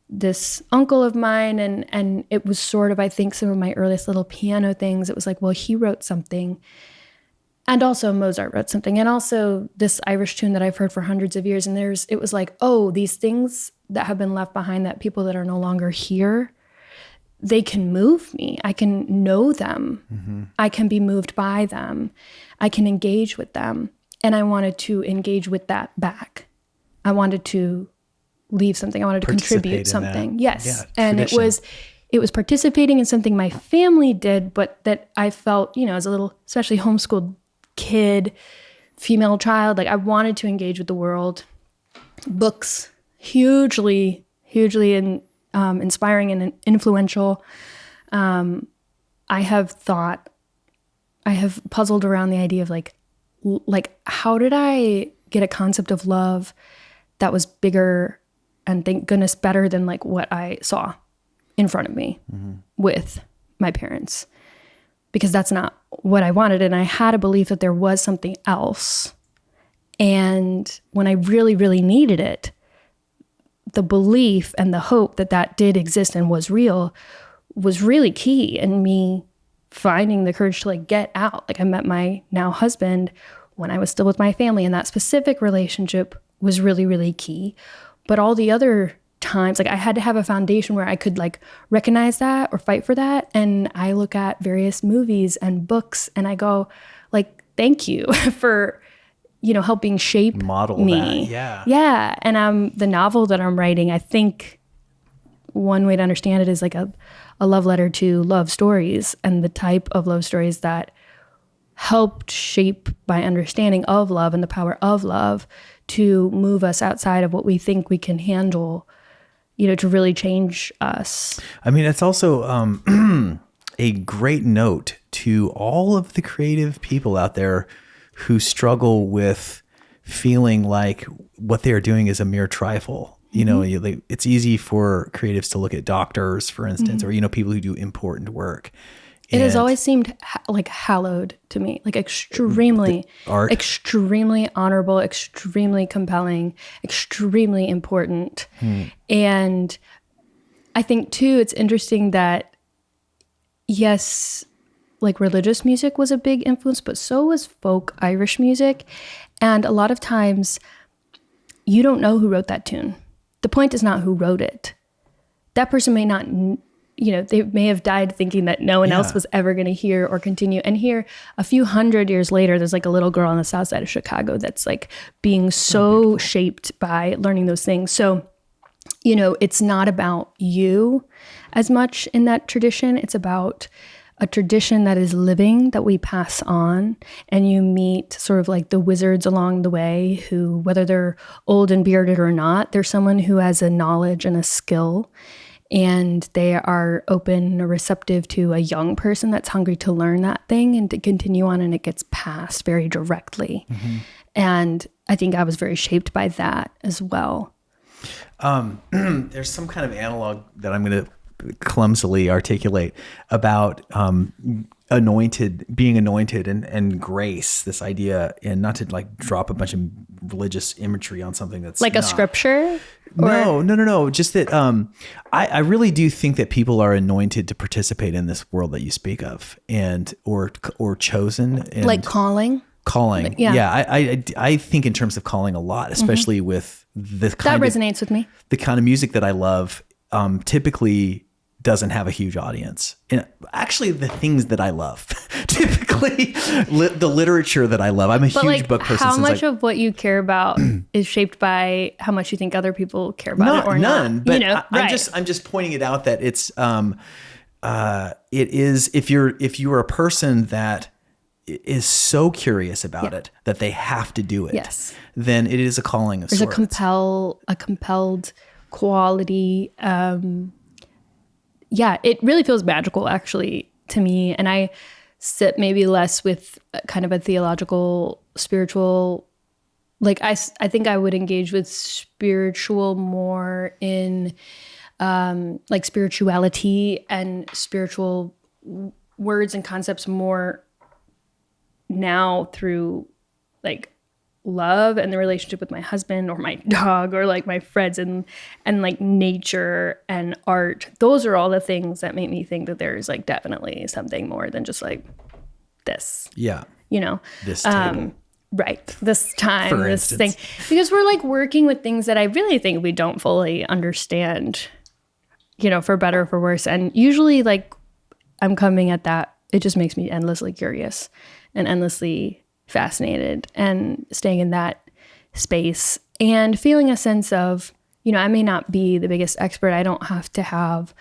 this uncle of mine. And it was sort of, I think, some of my earliest little piano things. It was like, well, he wrote something. And also Mozart wrote something. And also this Irish tune that I've heard for hundreds of years. And it was like, oh, these things that have been left behind, that people that are no longer here, they can move me. I can know them. Mm-hmm. I can be moved by them. I can engage with them. And I wanted to engage with that back. I wanted to leave something. I wanted to contribute something. That. Yes. Yeah, and tradition. It was participating in something my family did, but that I felt, as a little, especially homeschooled kid, female child, like I wanted to engage with the world. Books, hugely inspiring and influential. I have puzzled around the idea of like, how did I get a concept of love that was bigger and thank goodness better than like what I saw in front of me with my parents, because that's not what I wanted. And I had a belief that there was something else. And when I really, really needed it, the belief and the hope that that did exist and was real was really key in me finding the courage to like get out. Like I met my now husband when I was still with my family, and that specific relationship was really, really key. But all the other times, like I had to have a foundation where I could like recognize that or fight for that. And I look at various movies and books and I go like, thank you for, you know, helping shape model me. that. Yeah. Yeah. And the novel that I'm writing, I think one way to understand it is like a love letter to love stories, and the type of love stories that helped shape my understanding of love and the power of love to move us outside of what we think we can handle, you know, to really change us. I mean, it's also a great note to all of the creative people out there who struggle with feeling like what they're doing is a mere trifle. You know, it's easy for creatives to look at doctors, for instance, or, you know, people who do important work. It has always seemed like hallowed to me, like extremely honorable, extremely compelling, extremely important. And I think too, it's interesting that yes, like religious music was a big influence, but so was folk Irish music. And a lot of times you don't know who wrote that tune. The point is not who wrote it. That person may not, you know, they may have died thinking that no one else was ever going to hear or continue. And here, a few hundred years later, there's like a little girl on the south side of Chicago that's like being so shaped by learning those things. So, you know, it's not about you as much in that tradition. It's about a tradition that is living, that we pass on, and you meet sort of like the wizards along the way who, whether they're old and bearded or not, they're someone who has a knowledge and a skill, and they are open or receptive to a young person that's hungry to learn that thing and to continue on, and it gets passed very directly. And I think I was very shaped by that as well. There's some kind of analog that I'm going to clumsily articulate about being anointed and grace, this idea, and not to like drop a bunch of religious imagery on something that's like a scripture. No. Just that I really do think that people are anointed to participate in this world that you speak of, and or chosen, and like calling. I think in terms of calling a lot, especially with the kind that resonates with me. The kind of music that I love typically doesn't have a huge audience. And actually the things that I love, typically the literature that I love. I'm a huge book person. How much of what you care about is shaped by how much you think other people care about it or none, not? But you know, I'm just pointing it out that it's it is, if you're a person that is so curious about it that they have to do it, then it is a calling of sorts. There's a compelled quality. It really feels magical actually to me. And I sit maybe less with kind of a theological, spiritual, like I think I would engage with spiritual more in like spirituality and spiritual words and concepts more now through like love and the relationship with my husband or my dog or like my friends and like nature and art. Those are all the things that make me think that there's like definitely something more than just like this. Yeah. You know, this table. Right. This time, for this instance. Thing. Because we're like working with things that I really think we don't fully understand, you know, for better or for worse. And usually like I'm coming at that, it just makes me endlessly curious and endlessly fascinated, and staying in that space and feeling a sense of, you know, I may not be the biggest expert. I don't have to have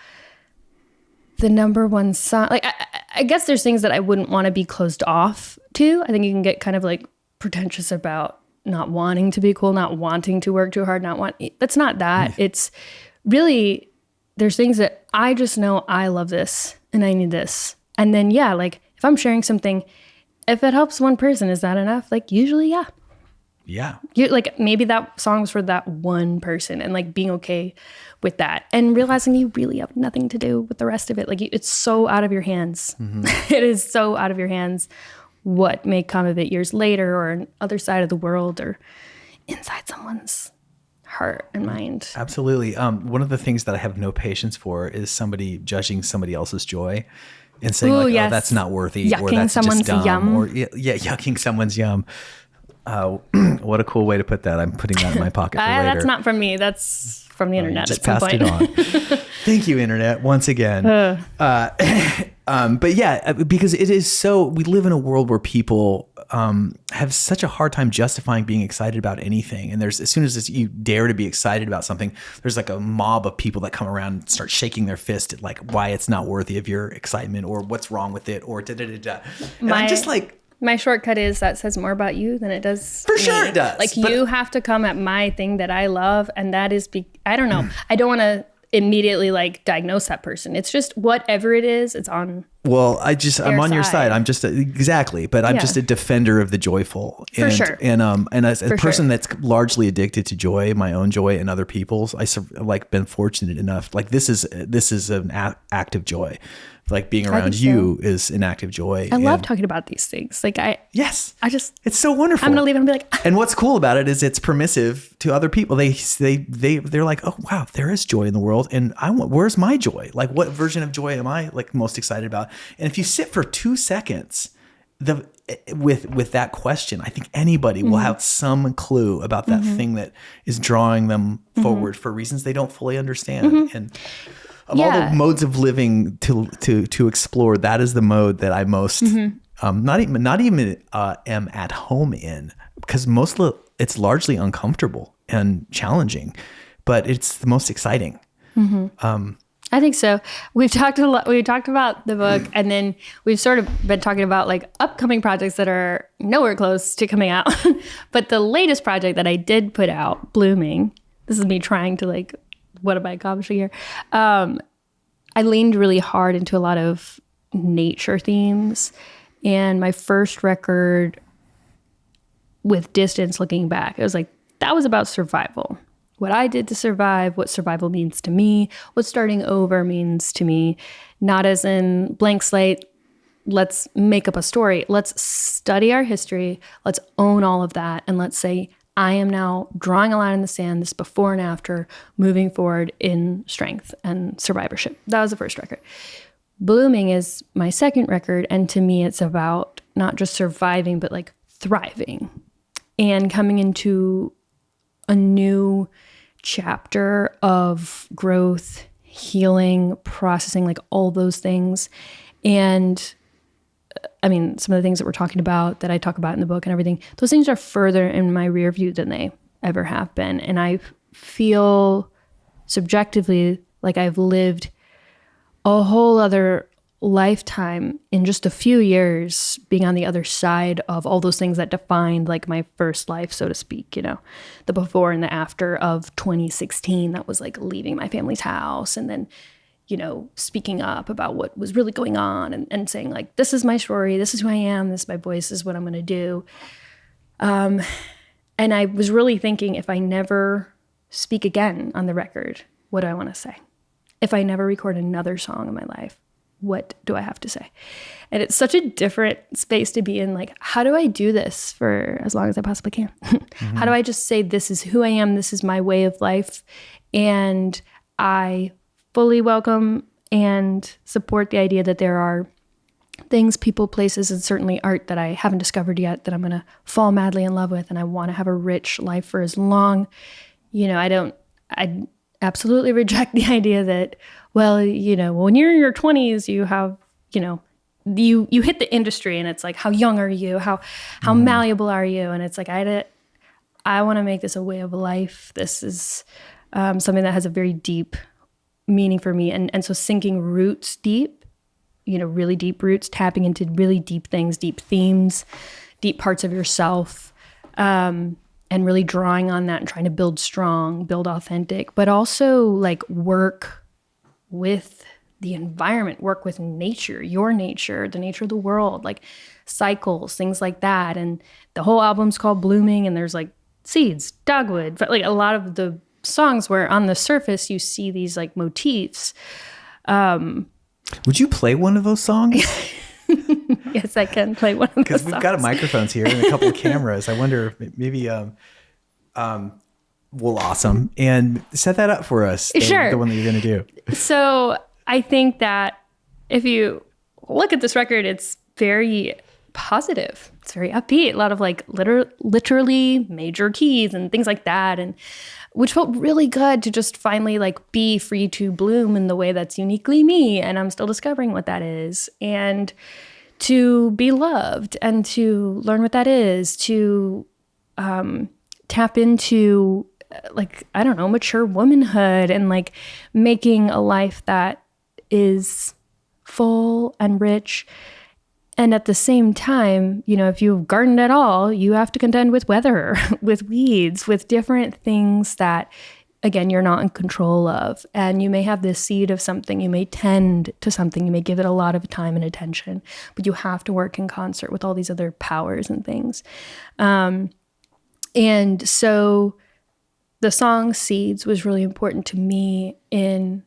the number one song. Like, I guess there's things that I wouldn't want to be closed off to. I think you can get kind of like pretentious about not wanting to be cool, not wanting to work too hard, that's not that. It's really, there's things that I just know I love this and I need this. And then, like if I'm sharing something, if it helps one person, is that enough? Like usually, Yeah. Like maybe that song was for that one person, and like being okay with that and realizing you really have nothing to do with the rest of it. Like it's so out of your hands. It is so out of your hands what may come of it years later, or on other side of the world, or inside someone's heart and mind. Absolutely. One of the things that I have no patience for is somebody judging somebody else's joy and saying Ooh, like, yes. oh, that's not worthy, or Yucking that's someone's just dumb, yum. or yucking someone's yum. What a cool way to put that. I'm putting that in my pocket for later. That's not from me. That's from the internet. Just at some passed point. it on. Thank you, internet, once again. But yeah, because it is so, we live in a world where people have such a hard time justifying being excited about anything. And there's, as soon as you dare to be excited about something, there's like a mob of people that come around and start shaking their fist at like why it's not worthy of your excitement, or what's wrong with it, or da-da-da-da. And I'm just like, my shortcut is that says more about you than it does for me. sure it does. Like you have to come at my thing that I love, and that is I don't know. I don't want to immediately like diagnose that person. It's just whatever it is, it's on. Well, I'm on your side. I'm just exactly, but I'm just a defender of the joyful. For sure. And as a person that's largely addicted to joy, my own joy and other people's, like been fortunate enough. Like this is an act of joy. Like being around you is an act of joy. I love talking about these things. Like it's so wonderful. I'm gonna leave and be like. And what's cool about it is it's permissive to other people. They're like, oh wow, there is joy in the world, and where's my joy? Like, what version of joy am I like most excited about? And if you sit for 2 seconds, with that question, I think anybody will have some clue about that thing that is drawing them forward for reasons they don't fully understand. And of all the modes of living to explore, that is the mode that I most not even am at home in, because it's largely uncomfortable and challenging, but it's the most exciting. I think so. We've talked a lot. We talked about the book, and then we've sort of been talking about like upcoming projects that are nowhere close to coming out. But the latest project that I did put out, Blooming, this is me trying to like, what am I accomplishing here? I leaned really hard into a lot of nature themes, and my first record, with distance looking back, it was like, that was about survival. What I did to survive, what survival means to me, what starting over means to me, not as in blank slate, let's make up a story. Let's study our history. Let's own all of that. And let's say, I am now drawing a line in the sand, this before and after, moving forward in strength and survivorship. That was the first record. Blooming is my second record. And to me, it's about not just surviving, but like thriving and coming into a new chapter of growth, healing, processing, like all those things. And I mean, some of the things that we're talking about, that I talk about in the book and everything, those things are further in my rear view than they ever have been. And I feel subjectively like I've lived a whole other lifetime in just a few years, being on the other side of all those things that defined like my first life, so to speak, you know, the before and the after of 2016. That was like leaving my family's house, and then, you know, speaking up about what was really going on, and saying like, this is my story, this is who I am, this is my voice, this is what I'm going to do. And I was really thinking, if I never speak again on the record, what do I want to say? If I never record another song in my life, what do I have to say? And it's such a different space to be in. Like, how do I do this for as long as I possibly can? How do I just say, this is who I am, this is my way of life, and I fully welcome and support the idea that there are things, people, places, and certainly art that I haven't discovered yet that I'm going to fall madly in love with, and I want to have a rich life for as long. You know, I absolutely reject the idea that, well, you know, when you're in your 20s, you have, you know, you hit the industry, and it's like, how young are you? How malleable are you? And it's like, I want to make this a way of life. This is something that has a very deep meaning for me. And so sinking roots deep, you know, really deep roots, tapping into really deep things, deep themes, deep parts of yourself, and really drawing on that and trying to build strong, build authentic, but also like work with the environment, work with nature, your nature, the nature of the world, like cycles, things like that. And the whole album's called Blooming, and there's like seeds, dogwood, but like a lot of the songs where on the surface you see these like motifs. Would you play one of those songs? Yes, I can play one of those Because we've got microphones here and a couple of cameras. I wonder if maybe we'll awesome and set that up for us. Sure. The one that you're going to do. So I think that if you look at this record, it's very positive. It's very upbeat. A lot of like literally major keys and things like that. And which felt really good to just finally like be free to bloom in the way that's uniquely me. And I'm still discovering what that is. And to be loved and to learn what that is, to tap into like, I don't know, mature womanhood and like making a life that is full and rich. And at the same time, you know, if you've gardened at all, you have to contend with weather, with weeds, with different things that, again, you're not in control of. And you may have this seed of something, you may tend to something, you may give it a lot of time and attention, but you have to work in concert with all these other powers and things. And so the song Seeds was really important to me in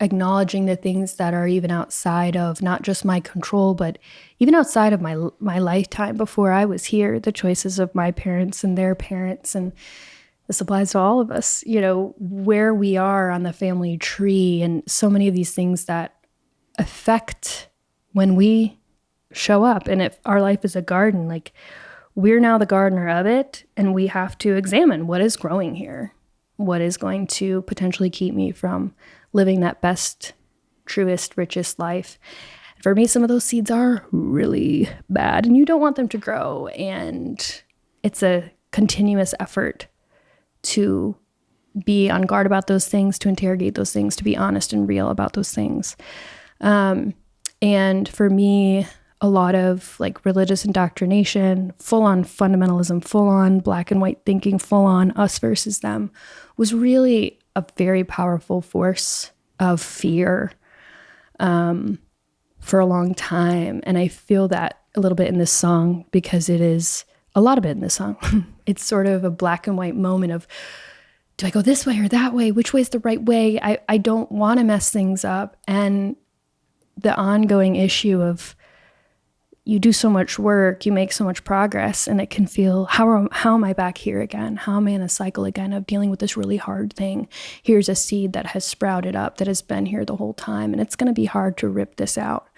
acknowledging the things that are even outside of not just my control, but even outside of my lifetime before I was here, the choices of my parents and their parents. And this applies to all of us, you know, where we are on the family tree and so many of these things that affect when we show up. And if our life is a garden, like we're now the gardener of it, and we have to examine what is growing here, what is going to potentially keep me from living that best, truest, richest life. For me, some of those seeds are really bad and you don't want them to grow. And it's a continuous effort to be on guard about those things, to interrogate those things, to be honest and real about those things. And for me, a lot of like religious indoctrination, full on fundamentalism, full on black and white thinking, full on us versus them was really a very powerful force of fear for a long time. And I feel that a little bit in this song because it is a lot of it in this song. It's sort of a black and white moment of, do I go this way or that way? Which way is the right way? I don't want to mess things up. And the ongoing issue of you do so much work, you make so much progress, and it can feel, how am I back here again? How am I in a cycle again of dealing with this really hard thing? Here's a seed that has sprouted up, that has been here the whole time, and it's going to be hard to rip this out.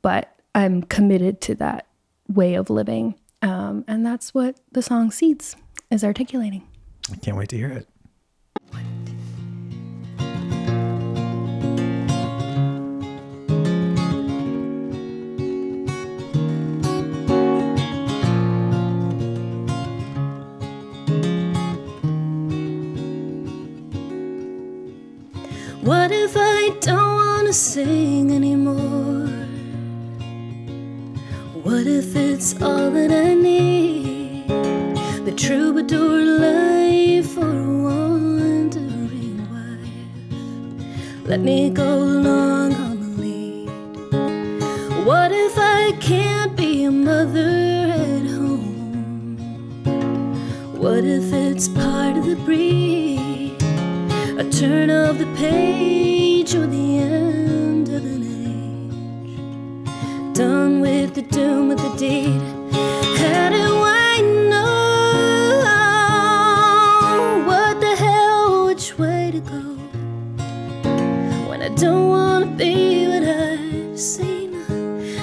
But I'm committed to that way of living. And that's what the song Seeds is articulating. I can't wait to hear it. What if I don't want to sing anymore? What if it's all that I need? The troubadour life for a wandering wife. Let me go along on the lead. What if I can't be a mother at home? What if it's part of the breed? A turn of the page or the end of an age. Done with the doom of the deed. How do I know what the hell, which way to go? When I don't want to be what I've seen,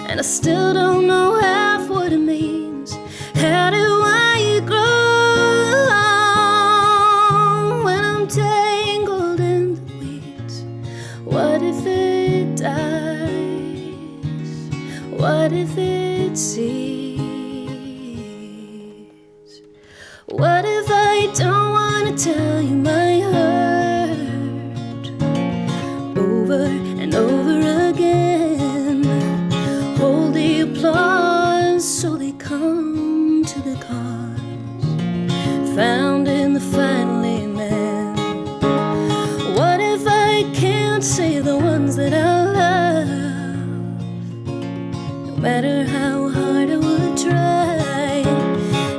and I still don't know half what it means. How do I grow when I'm tangled in the weeds? What if it dies? What if it sees? What if I don't want to tell you my hurt over and over again? Hold the applause so they come to the cause found in the final amen. What if I can't say the ones that I love? No matter how hard I would try,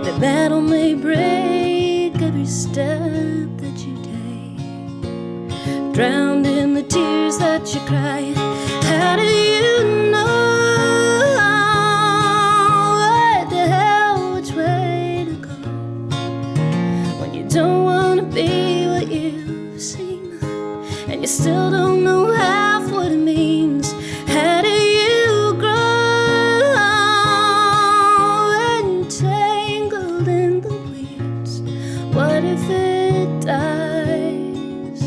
the battle may break step that you take, drowned in the tears that you cry. How do you know what the hell, which way to go, when you don't want to be what you've seen, and you still don't know half what it means? How do you grow entangled in the weeds? What if it dies?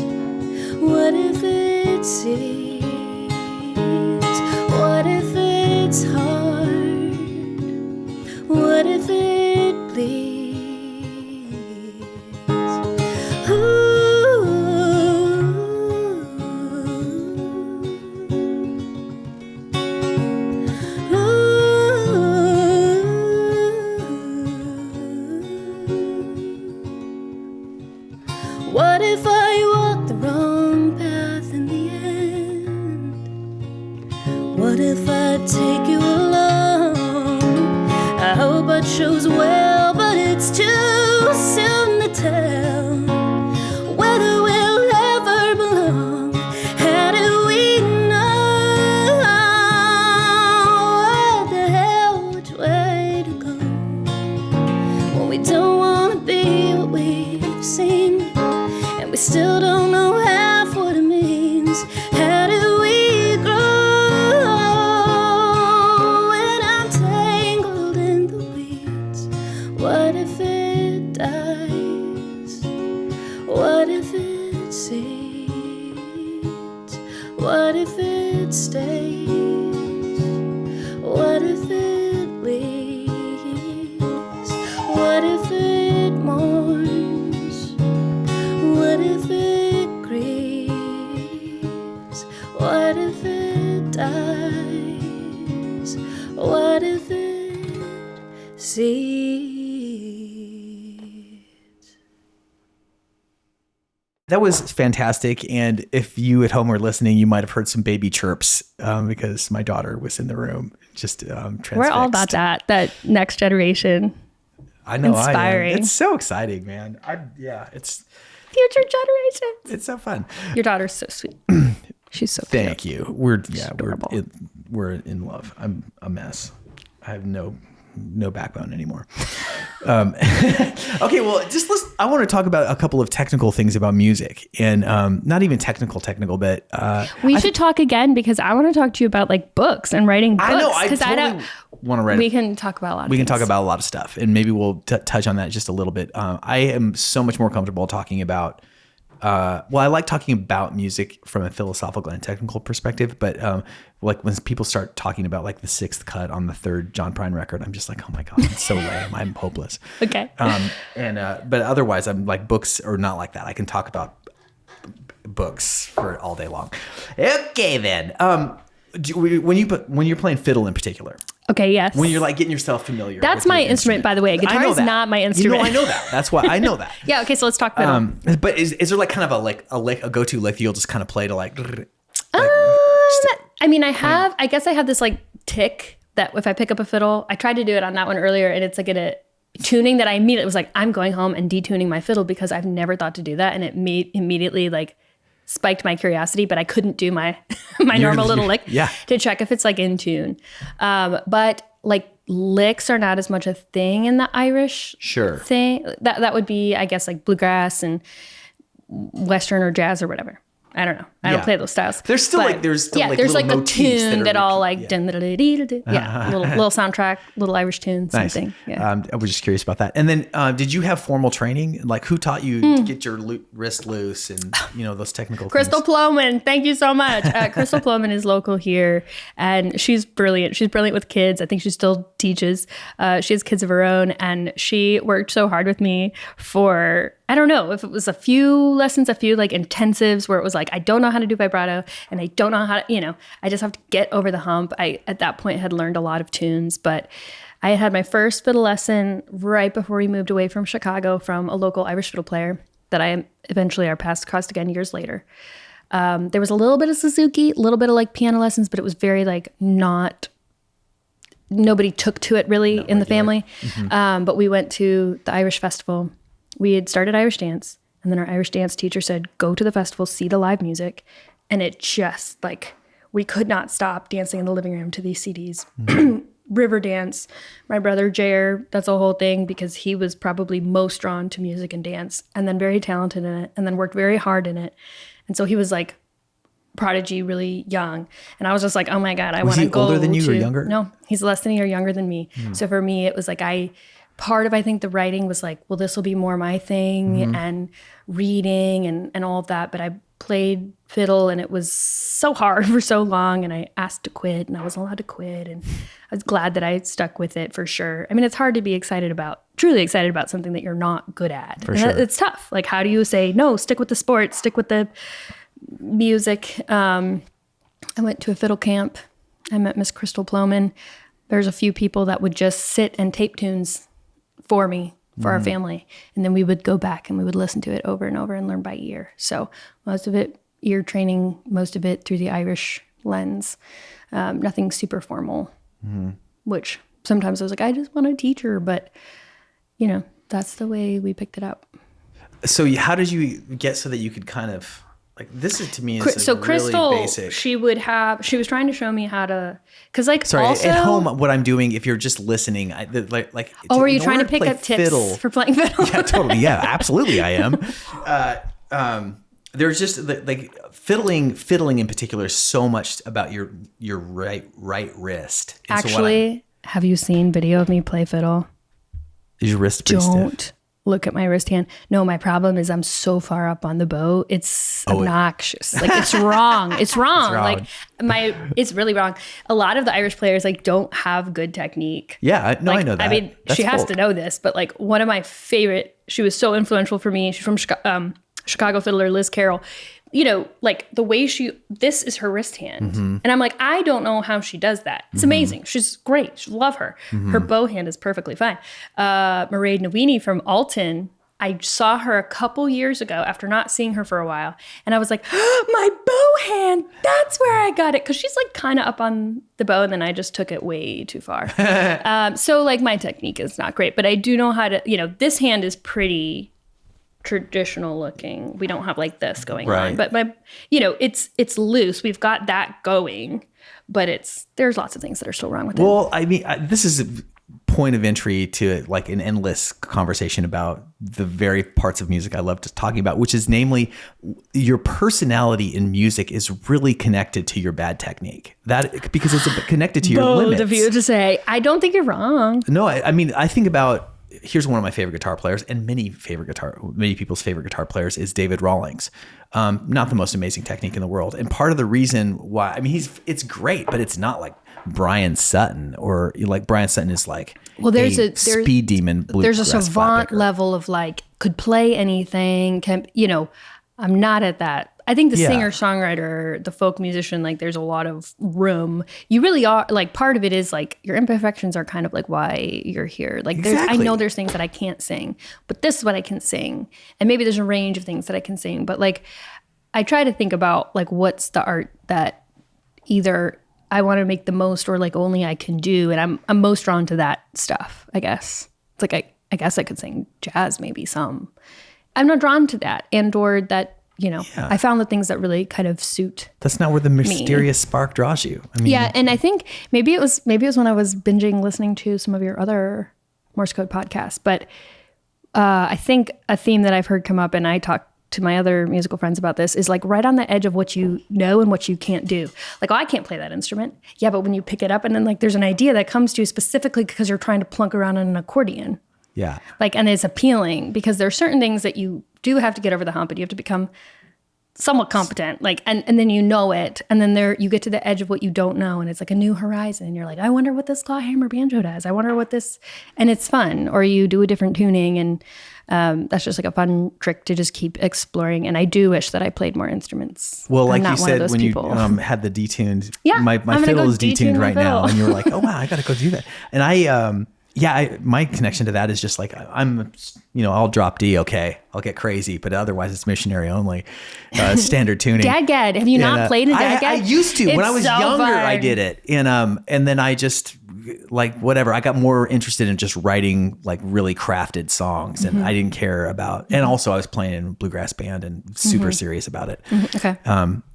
What if it seeds? What if it's hard? What if it bleeds? What if I walk the wrong path in the end? What if I take you along? I hope I chose well, but it's too soon to tell whether we'll ever belong. How do we know what the hell, which way to go, when we don't want to be what we've seen, and we still don't know half what it means? How do we grow when I'm tangled in the weeds? What if it dies? What if it seeds? What if it stays? What if it leaves? What if it mourns? What if it grieves? What if it dies? What if it sees? That was fantastic. And if you at home were listening, you might have heard some baby chirps because my daughter was in the room, just transfixed. We're all about that next generation. I know. Inspiring. I am. It's so exciting, man. It's Future generations. it's so fun. Your daughter's so sweet. She's so Thank cute. you. We're adorable. we're in love. I'm a mess. I have no backbone anymore. Okay, well, I want to talk about a couple of technical things about music, and not even technical, but We should talk again because I want to talk to you about like books and writing books. I know. I totally want to write. We can talk about a lot of We can things. talk about a lot of stuff, and maybe we'll touch on that just a little bit. I am so much more comfortable talking about. I like talking about music from a philosophical and technical perspective, but like when people start talking about like the sixth cut on the third John Prine record, I'm just like, oh my God, it's so lame. I'm hopeless. Okay. But otherwise, I'm like, books are not like that. I can talk about books for all day long. Okay, then. When you're playing fiddle in particular, Okay, yes. when you're like getting yourself familiar, That's with my your instrument, by the way. I Guitar know is that. not my instrument. I know that. That's why I know that. Yeah, okay, so let's talk fiddle. But is there like kind of a go-to lick that you'll just kind of play to like I mean, I guess I have this like tick that if I pick up a fiddle, I tried to do it on that one earlier, and it's like a tuning that I immediately was like, I'm going home and detuning my fiddle because I've never thought to do that, and it immediately like spiked my curiosity, but I couldn't do my normal little lick to check if it's like in tune. But like licks are not as much a thing in the Irish thing. That would be, I guess, like bluegrass and Western or jazz or whatever. I don't know. I don't play those styles. There's still like there's little like a motifs tune that all like little soundtrack, little Irish tune, something. Nice. Yeah. I was just curious about that. And then did you have formal training? Like who taught you to get your wrist loose and those technical Crystal things? Plowman, thank you so much. Crystal Plowman is local here, and she's brilliant. She's brilliant with kids. I think she still teaches. She has kids of her own, and she worked so hard with me for, I don't know if it was a few lessons, a few like intensives where it was like, I don't know how to do vibrato and I don't know how to, I just have to get over the hump. I, at that point, had learned a lot of tunes, but I had my first fiddle lesson right before we moved away from Chicago from a local Irish fiddle player that our paths crossed again years later. There was a little bit of Suzuki, a little bit of like piano lessons, but it was very like nobody took to it really in the family. Mm-hmm. But we went to the Irish festival we had started Irish dance, and then our Irish dance teacher said, go to the festival, see the live music. And it just like, we could not stop dancing in the living room to these CDs. River dance. My brother Jair, that's a whole thing because he was probably most drawn to music and dance and then very talented in it and then worked very hard in it. And so he was like prodigy really young. And I was just like, oh my God, I want to go. Was he older than you or younger? No, he's less than a year younger than me. So for me, it was like I think the writing was like, well, this will be more my thing and reading and all of that. But I played fiddle and it was so hard for so long and I asked to quit and I wasn't allowed to quit. And I was glad that I stuck with it for sure. I mean, it's hard to be truly excited about something that you're not good at. For sure. It's tough. Like, how do you say, no, stick with the sport, stick with the music. I went to a fiddle camp. I met Miss Crystal Ploman. There's a few people that would just sit and tape tunes for me, for our family. And then we would go back and we would listen to it over and over and learn by ear. So most of it ear training, most of it through the Irish lens. Nothing super formal, which sometimes I was like, I just want a teacher, but you know, that's the way we picked it up. So how did you get so that you could kind of like, this is to me is so really Crystal, basic. she was trying to show me how to, cause like, Sorry, also, at home, what I'm doing, if you're just listening, were you trying to pick up tips for playing fiddle? Yeah, totally. Yeah, absolutely. I am. There's just like fiddling in particular is so much about your right wrist. And actually, have you seen video of me play fiddle? Is your wrist pretty stiff? Don't look at my wrist hand. No, my problem is I'm so far up on the bow. It's obnoxious. Like it's wrong. It's wrong. Like it's really wrong. A lot of the Irish players like don't have good technique. Yeah, no, I know that. I mean, she has to know this, but like one of my favorite, she was so influential for me. She's from Chicago fiddler Liz Carroll. You know, like the way this is her wrist hand. And I'm like, I don't know how she does that. It's amazing. She's great. Love her. Her bow hand is perfectly fine. Mairead Nawini from Alton, I saw her a couple years ago after not seeing her for a while. And I was like, oh, my bow hand, that's where I got it. Cause she's like kind of up on the bow and then I just took it way too far. So like my technique is not great, but I do know how to, you know, this hand is pretty traditional looking. We don't have like this going on, but you know, it's loose. We've got that going, but there's lots of things that are still wrong with it. Well, I mean, this is a point of entry to like an endless conversation about the very parts of music I love talking about, which is namely your personality in music is really connected to your bad technique. That because it's connected to your limits. Bold of you to say. I don't think you're wrong. No, I mean, I think about. Here's one of my favorite guitar players, and many people's favorite guitar players is David Rawlings. Not the most amazing technique in the world, and part of the reason why, I mean, it's great, but it's not like Brian Sutton or like Brian Sutton is like there's a speed demon. There's a savant level of like could play anything. I'm not at that. I think the singer-songwriter, the folk musician, like there's a lot of room. You really are, like part of it is like your imperfections are kind of like why you're here. Like I know there's things that I can't sing, but this is what I can sing. And maybe there's a range of things that I can sing. But like I try to think about like what's the art that either I want to make the most or like only I can do. And I'm most drawn to that stuff, I guess. It's like I guess I could sing jazz, maybe some. I'm not drawn to that. And or that, I found the things that really kind of suit. That's not where the mysterious spark draws you. I mean, yeah, and I think maybe it was when I was binging listening to some of your other Morse Code podcasts. But I think a theme that I've heard come up, and I talk to my other musical friends about this, is like right on the edge of what you know and what you can't do. Like, oh, I can't play that instrument. Yeah, but when you pick it up and then like there's an idea that comes to you specifically because you're trying to plunk around on an accordion. Yeah. Like, and it's appealing because there are certain things that you do have to get over the hump, but you have to become somewhat competent. Like, and then you know it. And then you get to the edge of what you don't know. And it's like a new horizon. And you're like, I wonder what this clawhammer banjo does. I wonder what this, and it's fun. Or you do a different tuning. And that's just like a fun trick to just keep exploring. And I do wish that I played more instruments. Well, like you said, when people. You had the detuned, my fiddle is detuned right now. And you're like, oh wow, I got to go do that. And my connection to that is just like, I'm, I'll drop D. Okay. I'll get crazy, but otherwise it's missionary only, standard tuning. Dadgad. Have you not played in Dadgad? I used to. When I was younger, fun. I did it. And then I just like, whatever, I got more interested in just writing like really crafted songs, and I didn't care about, and also I was playing in a bluegrass band and super serious about it. Okay.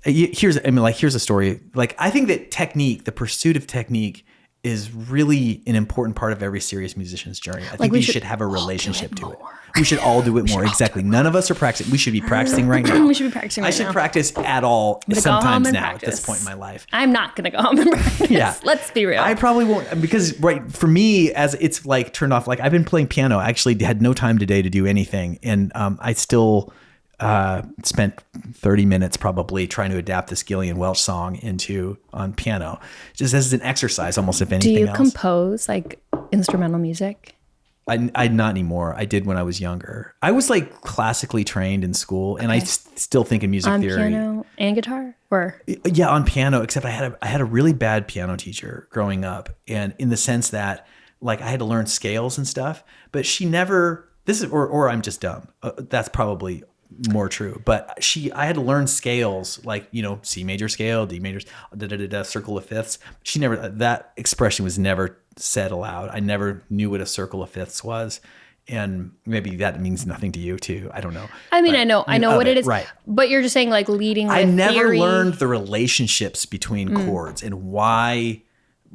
Here's a story. Like, I think that technique, the pursuit of technique, is really an important part of every serious musician's journey. I think we should have a relationship to it. We should all do it more. Exactly. None of us are practicing. We should be practicing right now. We should be practicing right now. I should practice at all sometimes now at this point in my life. I'm not going to go home and practice. Yeah. Let's be real. I probably won't, because for me, as it's like turned off, like I've been playing piano. I actually had no time today to do anything. And I still spent 30 minutes probably trying to adapt this Gillian Welch song on piano, just as an exercise, almost, if anything else. Do you compose like instrumental music? I not anymore. I did when I was younger. I was like classically trained in school, and I still think in music theory. On piano and guitar, or yeah, on piano. Except I had a really bad piano teacher growing up, and in the sense that like I had to learn scales and stuff, but she never. Or I'm just dumb. That's probably more true, but I had to learn scales like, C major scale, D major, circle of fifths. That expression was never said aloud. I never knew what a circle of fifths was. And maybe that means nothing to you too. I don't know. I mean, I know what it is, right? But you're just saying like leading with I never theory. learned the relationships between chords and why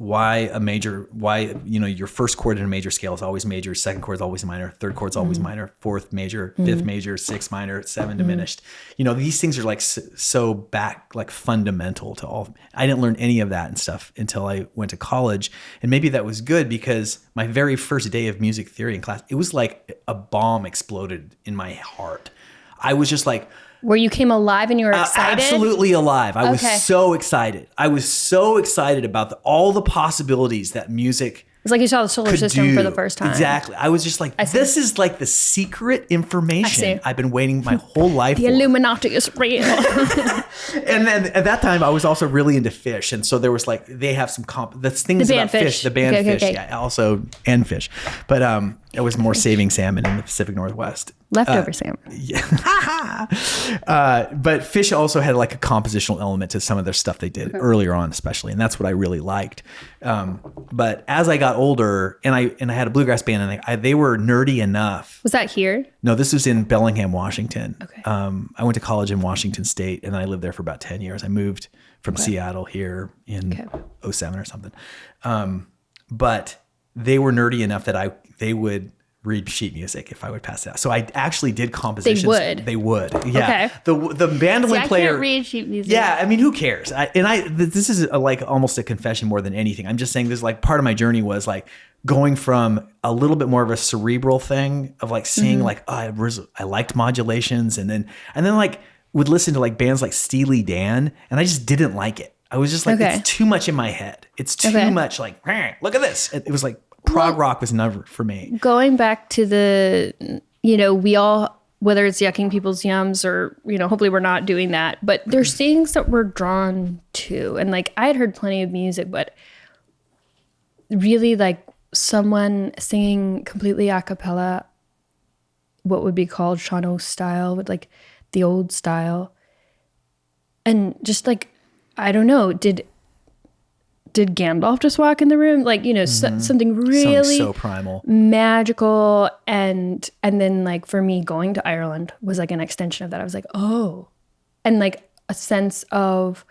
your first chord in a major scale is always major, second chord is always minor, third chord is always minor, fourth major, fifth major, sixth minor, seven diminished. These things are like so back, like fundamental to all. I didn't learn any of that and stuff until I went to college. And maybe that was good, because my very first day of music theory in class, it was like a bomb exploded in my heart. I was just like, where you came alive and you were excited? Absolutely alive. I was so excited. I was so excited about all the possibilities that music It's like you saw the solar system for the first time. Exactly. I was just like, this is like the secret information I've been waiting my whole life for. The Illuminati is real. And then at that time, I was also really into fish. And so there was like, they have some that's things about fish. The band Fish. Okay. Yeah, also, and fish. But it was more saving salmon in the Pacific Northwest. Leftover salmon. Yeah. But fish also had like a compositional element to some of their stuff they did earlier on, especially. And that's what I really liked. But as I got older, and I had a bluegrass band, and they were nerdy enough. Was that here? No, this was in Bellingham, Washington. Okay. I went to college in Washington State, and I lived there for about 10 years. I moved from Seattle here in 07 or something. But they were nerdy enough that they would read sheet music if I would pass it out. So I actually did compositions. They would. Yeah. Okay. The mandolin player. I can't read sheet music. Yeah. I mean, who cares? This is like almost a confession more than anything. I'm just saying this, like, part of my journey was like going from a little bit more of a cerebral thing of like seeing like, I liked modulations, and then like would listen to like bands like Steely Dan, and I just didn't like it. I was just like, it's too much in my head. It's too much like, look at this. It was like, prog rock was never for me. Going back to the, we all, whether it's yucking people's yums or, hopefully we're not doing that, but there's things that we're drawn to. And like, I had heard plenty of music, but really like someone singing completely a cappella, what would be called Shano style, with like the old style. And just like, I don't know, did Gandalf just walk in the room? Like, something really so primal, magical. And then like for me, going to Ireland was like an extension of that. I was like, oh, and like a sense of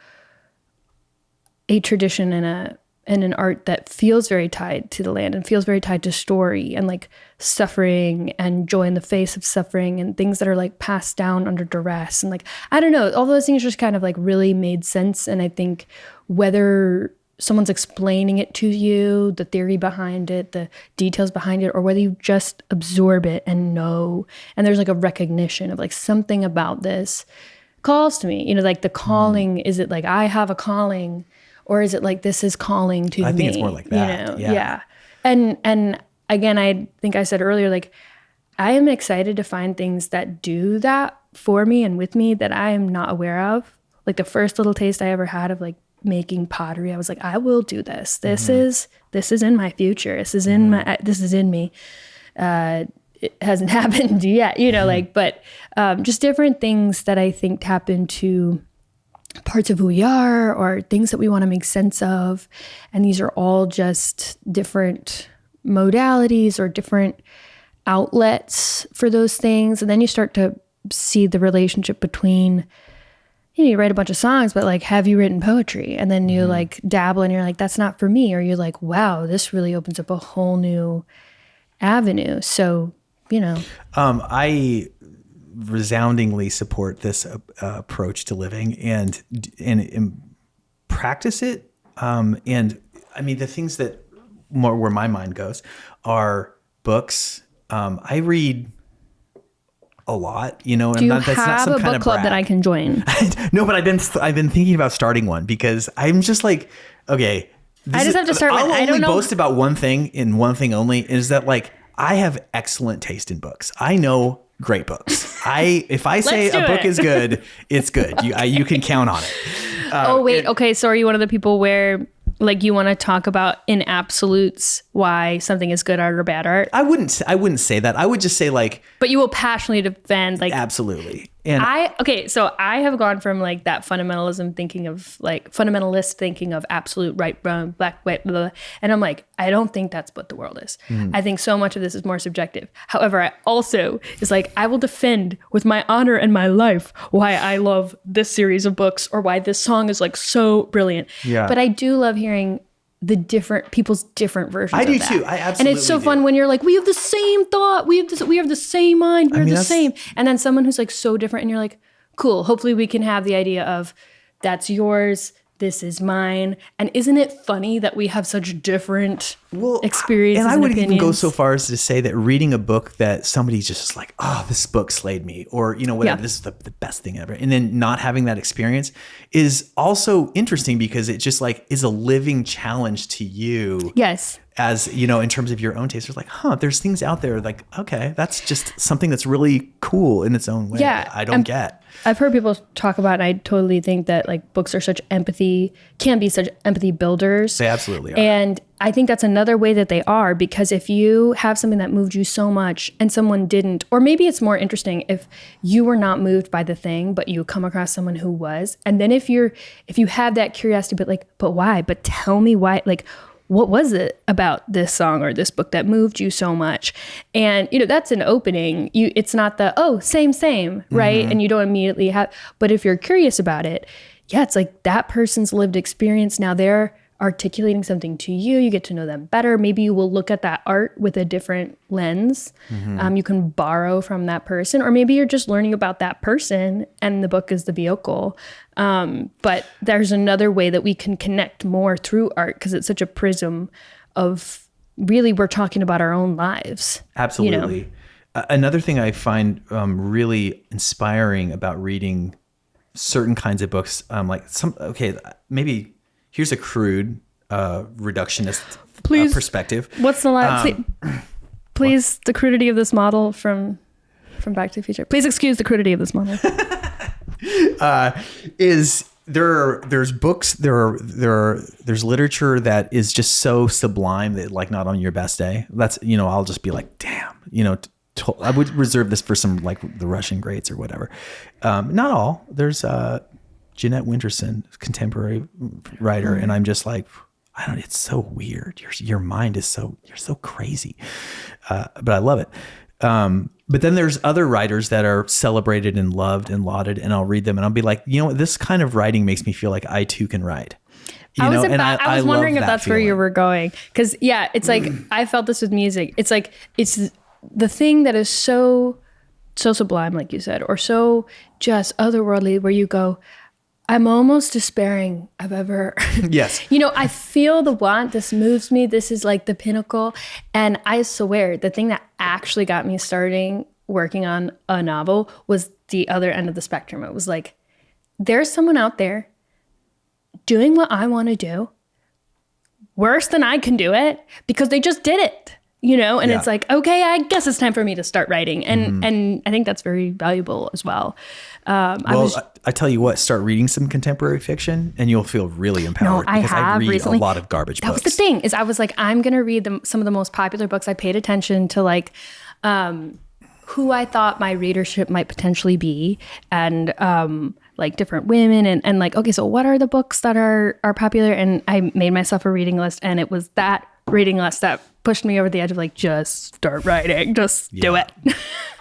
a tradition and an art that feels very tied to the land and feels very tied to story and like suffering and joy in the face of suffering and things that are like passed down under duress. And like, I don't know, all those things just kind of like really made sense. And I think whether someone's explaining it to you, the theory behind it, the details behind it, or whether you just absorb it and know, and there's like a recognition of like something about this calls to me, like the calling, is it like I have a calling, or is it like this is calling to me? I think it's more like that. Yeah. And again, I think I said earlier, like I am excited to find things that do that for me and with me that I am not aware of. Like the first little taste I ever had of like making pottery, I was like, I will do this. This is in my future. This is in me. It hasn't happened yet, but just different things that I think tap into parts of who we are or things that we want to make sense of. And these are all just different modalities or different outlets for those things. And then you start to see the relationship between, you write a bunch of songs, but like, have you written poetry? And then you like dabble and you're like, that's not for me. Or you're like, wow, this really opens up a whole new avenue. So, I resoundingly support this approach to living and practice it. And I mean, the things that more where my mind goes are books. I read a lot, Do you have a book club that I can join? No, but I've been thinking about starting one because I'm just like, okay, I just have to start. I'll only boast about one thing and one thing only is that like I have excellent taste in books. I know great books. If I say a book is good, it's good. You can count on it. Okay. So are you one of the people where like you want to talk about in absolutes why something is good art or bad art? I wouldn't say that. I would just say like, but you will passionately defend like absolutely. And so I have gone from like that fundamentalist thinking of absolute right, wrong, black, white, blah, blah, and I'm like, I don't think that's what the world is. I think so much of this is more subjective. However, I also is like, I will defend with my honor and my life why I love this series of books or why this song is like so brilliant. Yeah. But I do love hearing the different people's different versions I of do that. too. I absolutely And it's so fun when you're like, we have the same thought, we have the same mind, we're the same. And then someone who's like so different and you're like, cool, hopefully we can have the idea of that's yours, this is mine. And isn't it funny that we have such different experiences and I would opinions? even go so far as to say that reading a book that somebody's just like, oh, this book slayed me, or, whatever, this is the best thing ever. And then not having that experience is also interesting because it just like is a living challenge to you. Yes. As, in terms of your own taste, it's like, there's things out there like, okay, that's just something that's really cool in its own way. Yeah. I don't get. I've heard people talk about, and I totally think that like books are can be such empathy builders. They absolutely are. And I think that's another way that they are, because if you have something that moved you so much and someone didn't, or maybe it's more interesting if you were not moved by the thing, but you come across someone who was. And then if you have that curiosity, but why? But tell me why, like, what was it about this song or this book that moved you so much? And, that's an opening. It's not the, same, right? And you don't immediately have, but if you're curious about it, yeah, it's like that person's lived experience. Now they're articulating something to you. You get to know them better. Maybe you will look at that art with a different lens. You can borrow from that person, or maybe you're just learning about that person and the book is the vehicle. But there's another way that we can connect more through art because it's such a prism of really we're talking about our own lives. Absolutely. Another thing I find really inspiring about reading certain kinds of books, maybe here's a crude reductionist perspective. What's the line? Please, the crudity of this model from Back to the Future. Please excuse the crudity of this model. There's books, there's literature that is just so sublime that like not on your best day. That's, I'll just be like, damn, I would reserve this for some like the Russian greats or whatever. Not all. There's Jeanette Winterson, contemporary writer, and I'm just like, it's so weird. Your mind is you're so crazy, but I love it. But then there's other writers that are celebrated and loved and lauded, and I'll read them and I'll be like, this kind of writing makes me feel like I too can write. I was wondering if that's where you were going. Because yeah, it's like, I felt this with music. It's like, it's the thing that is so sublime, like you said, or so just otherworldly, where you go, I'm almost despairing of ever. Yes. I feel the want. This moves me. This is like the pinnacle. And I swear, the thing that actually got me starting working on a novel was the other end of the spectrum. It was like, there's someone out there doing what I want to do worse than I can do it because they just did it. and Yeah. it's like, okay, I guess it's time for me to start writing. And I think that's very valuable as well. I tell you what, start reading some contemporary fiction and you'll feel really empowered. I because I have read recently. a lot of garbage That books. was the thing, is I was like, I'm going to read some of the most popular books. I paid attention to like who I thought my readership might potentially be, and like different women, and like, okay, so what are the books that are popular? And I made myself a reading list, and it was that reading list that pushed me over the edge of like, just start writing, just do it.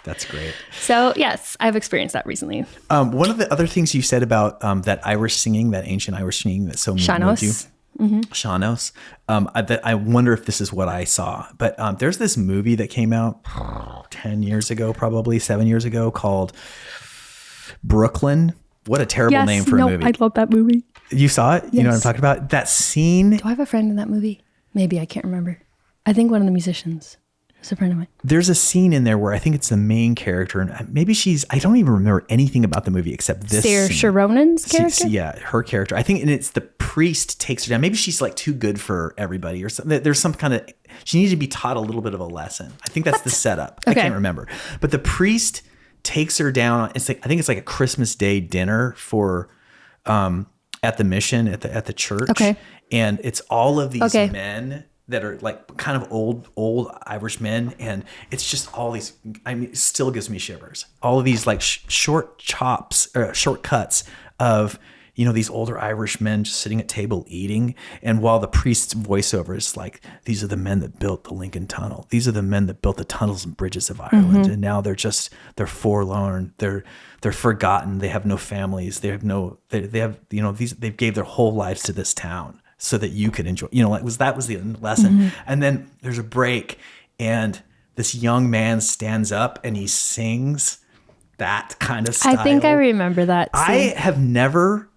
That's great. So yes, I've experienced that recently. One of the other things you said about that Irish singing, that ancient Irish singing that so moved you. Seanos. Seanos. I wonder if this is what I saw. But there's this movie that came out 10 years ago, probably 7 years ago, called Brooklyn. What a terrible name for a movie. I love that movie. You saw it? You know what I'm Yes. talking about? That scene. Do I have a friend in that movie? Maybe, I can't remember. I think one of the musicians is a friend of mine. There's a scene in there where I think it's the main character, and maybe I don't even remember anything about the movie except this Saoirse scene. Ronan's character? Yeah, her character. I think, and it's the priest takes her down. Maybe she's like too good for everybody or something. There's some kind of, she needs to be taught a little bit of a lesson. I think that's the setup. Okay. I can't remember. But the priest takes her down. It's like, I think it's like a Christmas Day dinner for, at the mission, at the church. Okay. And it's all of these Okay. men that are like kind of old Irish men. And it's just all these, I mean, it still gives me shivers. All of these like short cuts of, these older Irish men just sitting at table eating. And while the priest's voiceover is like, these are the men that built the Lincoln Tunnel. These are the men that built the tunnels and bridges of Ireland. And now they're forlorn. They're forgotten. They have no families. They gave their whole lives to this town so that you could enjoy, that was the lesson. And then there's a break and this young man stands up and he sings that kind of style. I think I remember that scene. I have never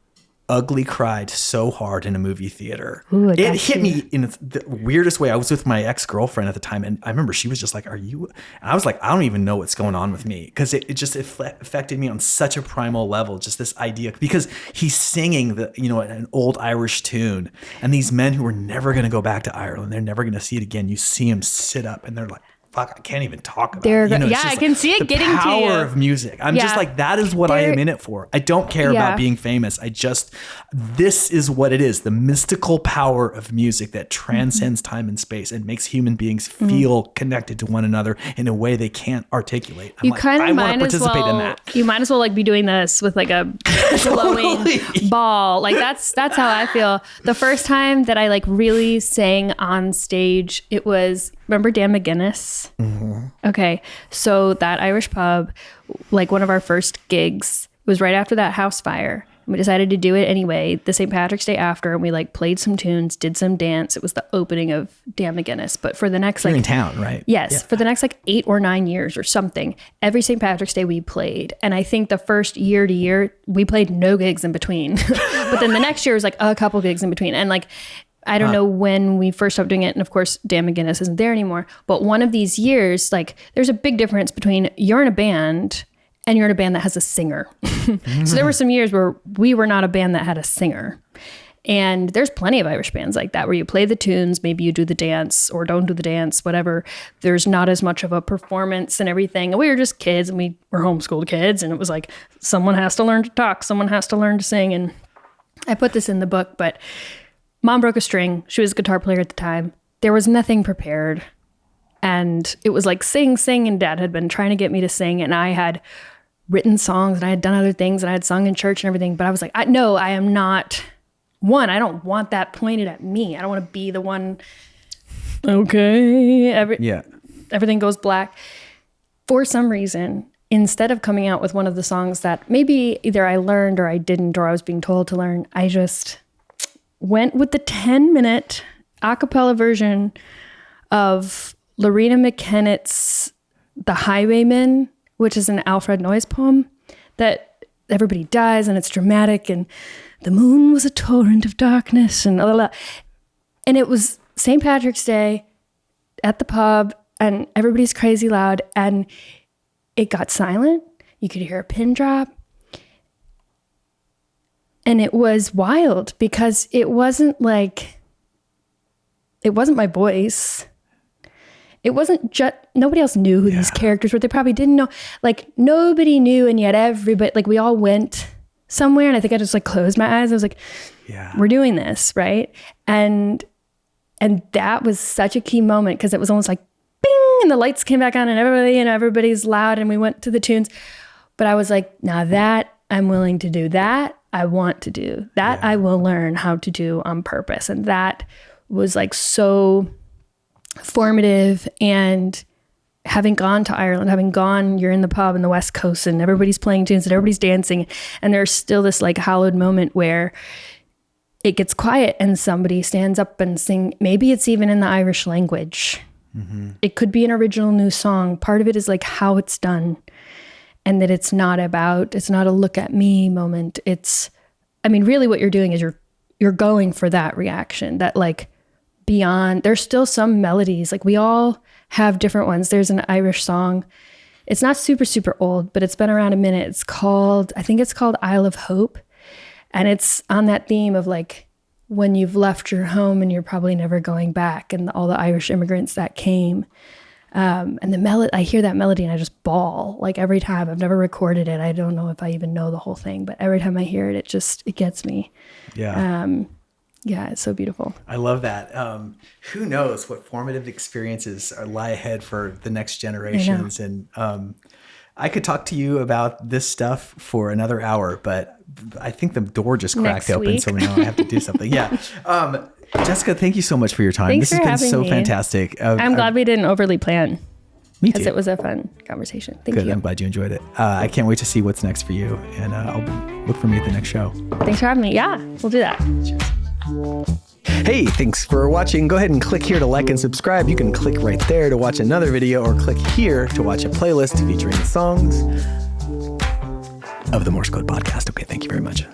ugly cried so hard in a movie theater. Ooh, I it got hit you. me in the weirdest way. I was with my ex-girlfriend at the time, and I remember she was just like, "Are you?" And I was like, "I don't even know what's going on with me," because it just affected me on such a primal level. Just this idea, because he's singing an old Irish tune, and these men who are never going to go back to Ireland, they're never going to see it again. You see them sit up, and they're like, fuck, I can't even talk about it. Yeah, It's just I can see it the getting to you. power of music. I'm just Yeah. like, that is what I am in it for. I don't care Yeah. about being famous. This is what it is. The mystical power of music that transcends time and space and makes human beings feel connected to one another in a way they can't articulate. I'm You like, kind I of want to might as participate in well. that. You might as well like be doing this with like a glowing ball. Like that's how I feel. The first time that I like really sang on stage, it was, remember Dan McGuinness? Okay, so that Irish pub, like one of our first gigs, was right after that house fire. We decided to do it anyway, the St. Patrick's Day after, and we like played some tunes, did some dance. It was the opening of Dan McGuinness. But for the next You're like in town, right? Yes, Yeah. for the next like 8 or 9 years or something, every St. Patrick's Day we played. And I think the first year to year, we played no gigs in between. But then the next year was like a couple gigs in between. And like, I don't know when we first stopped doing it. And of course, Dan McGuinness isn't there anymore. But one of these years, like there's a big difference between you're in a band and you're in a band that has a singer. So there were some years where we were not a band that had a singer. And there's plenty of Irish bands like that where you play the tunes, maybe you do the dance or don't do the dance, whatever. There's not as much of a performance and everything. And we were just kids and we were homeschooled kids. And it was like, someone has to learn to talk. Someone has to learn to sing. And I put this in the book, but Mom broke a string. She was a guitar player at the time. There was nothing prepared. And it was like sing. And Dad had been trying to get me to sing. And I had written songs and I had done other things and I had sung in church and everything. But I was like, I am not one. I don't want that pointed at me. I don't want to be the one. Okay. Everything goes black. For some reason, instead of coming out with one of the songs that maybe either I learned or I didn't, or I was being told to learn, I just went with the 10-minute a cappella version of Lorena McKennett's The Highwaymen, which is an Alfred Noyes poem that everybody dies and it's dramatic and the moon was a torrent of darkness and blah, blah, blah. And it was St. Patrick's Day at the pub and everybody's crazy loud and it got silent. You could hear a pin drop. And it was wild because it wasn't my voice. it wasn't just, nobody else knew who these characters were. They probably didn't know, like nobody knew. And yet everybody, like we all went somewhere. And I think I just like closed my eyes. I was like, we're doing this. Right. And that was such a key moment because it was almost like bing, and the lights came back on and everybody, everybody's loud and we went to the tunes. But I was like, now that I'm willing to do that, I want to do that. I will learn how to do on purpose. And that was like so formative. And having gone to Ireland, you're in the pub in the West Coast and everybody's playing tunes and everybody's dancing. And there's still this like hallowed moment where it gets quiet and somebody stands up and sing. Maybe it's even in the Irish language. Mm-hmm. It could be an original new song. Part of it is like how it's done. And that it's not a look at me moment. Really what you're doing is you're going for that reaction, that like beyond, there's still some melodies. Like we all have different ones. There's an Irish song. It's not super, super old, but it's been around a minute. I think it's called Isle of Hope. And it's on that theme of like, when you've left your home and you're probably never going back, and all the Irish immigrants that came. And the melody, I hear that melody and I just bawl like every time. I've never recorded it. I don't know if I even know the whole thing, but every time I hear it, it gets me. Yeah. It's so beautiful. I love that. Who knows what formative experiences lie ahead for the next generations. And I could talk to you about this stuff for another hour, but I think the door just cracked open. So now I have to do something. Yeah. Jessica, thank you so much for your time. Thanks this has been so fantastic. I'm glad we didn't overly plan. Me too. Because it was a fun conversation. Thank you. I'm glad you enjoyed it. I can't wait to see what's next for you. And I'll look for me at the next show. Thanks for having me. Yeah, we'll do that. Cheers. Hey, thanks for watching. Go ahead and click here to like and subscribe. You can click right there to watch another video, or click here to watch a playlist featuring songs of the Morse Code Podcast. Okay, thank you very much.